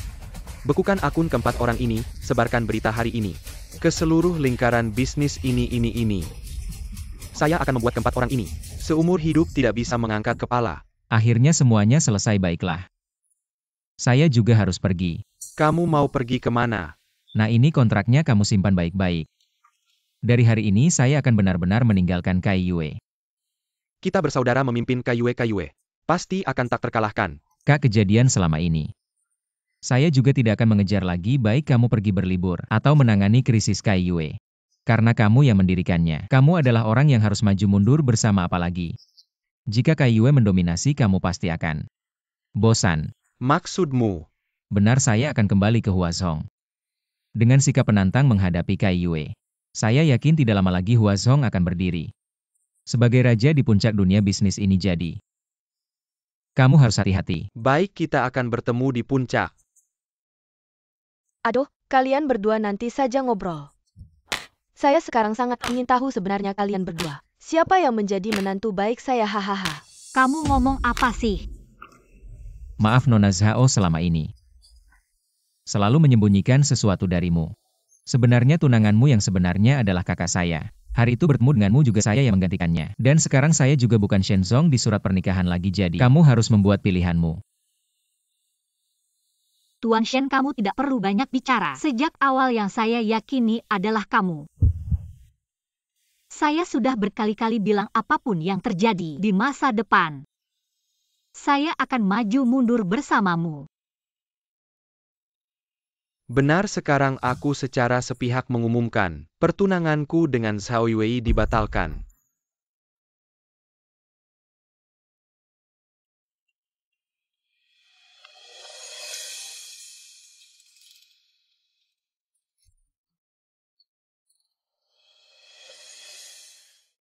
Bekukan akun keempat orang ini, sebarkan berita hari ini ke seluruh lingkaran bisnis ini. Saya akan membuat keempat orang ini Seumur hidup tidak bisa mengangkat kepala. Akhirnya semuanya selesai baiklah. Saya juga harus pergi. Kamu mau pergi kemana? Nah ini kontraknya kamu simpan baik-baik. Dari hari ini saya akan benar-benar meninggalkan Kai Yue. Kita bersaudara memimpin Kai Yue. Pasti akan tak terkalahkan. Kak kejadian selama ini. Saya juga tidak akan mengejar lagi baik kamu pergi berlibur atau menangani krisis Kai Yue. Karena kamu yang mendirikannya. Kamu adalah orang yang harus maju mundur bersama apalagi. Jika Kai Yue mendominasi kamu pasti akan bosan. Maksudmu? Benar saya akan kembali ke Huazhong. Dengan sikap penantang menghadapi Kai Yue. Saya yakin tidak lama lagi Huazhong akan berdiri sebagai raja di puncak dunia bisnis ini jadi. Kamu harus hati-hati. Baik, kita akan bertemu di puncak. Aduh, kalian berdua nanti saja ngobrol. Saya sekarang sangat ingin tahu sebenarnya kalian berdua. Siapa yang menjadi menantu baik saya hahaha. Kamu ngomong apa sih? Maaf Nona Zhao selama ini. Selalu menyembunyikan sesuatu darimu. Sebenarnya tunanganmu yang sebenarnya adalah kakak saya. Hari itu bertemu denganmu juga saya yang menggantikannya. Dan sekarang saya juga bukan Shenzong di surat pernikahan lagi jadi. Kamu harus membuat pilihanmu. Tuan Shen, kamu tidak perlu banyak bicara. Sejak awal yang saya yakini adalah kamu. Saya sudah berkali-kali bilang apapun yang terjadi di masa depan. Saya akan maju mundur bersamamu. Benar, sekarang aku secara sepihak mengumumkan, pertunanganku dengan Zhao Yue dibatalkan.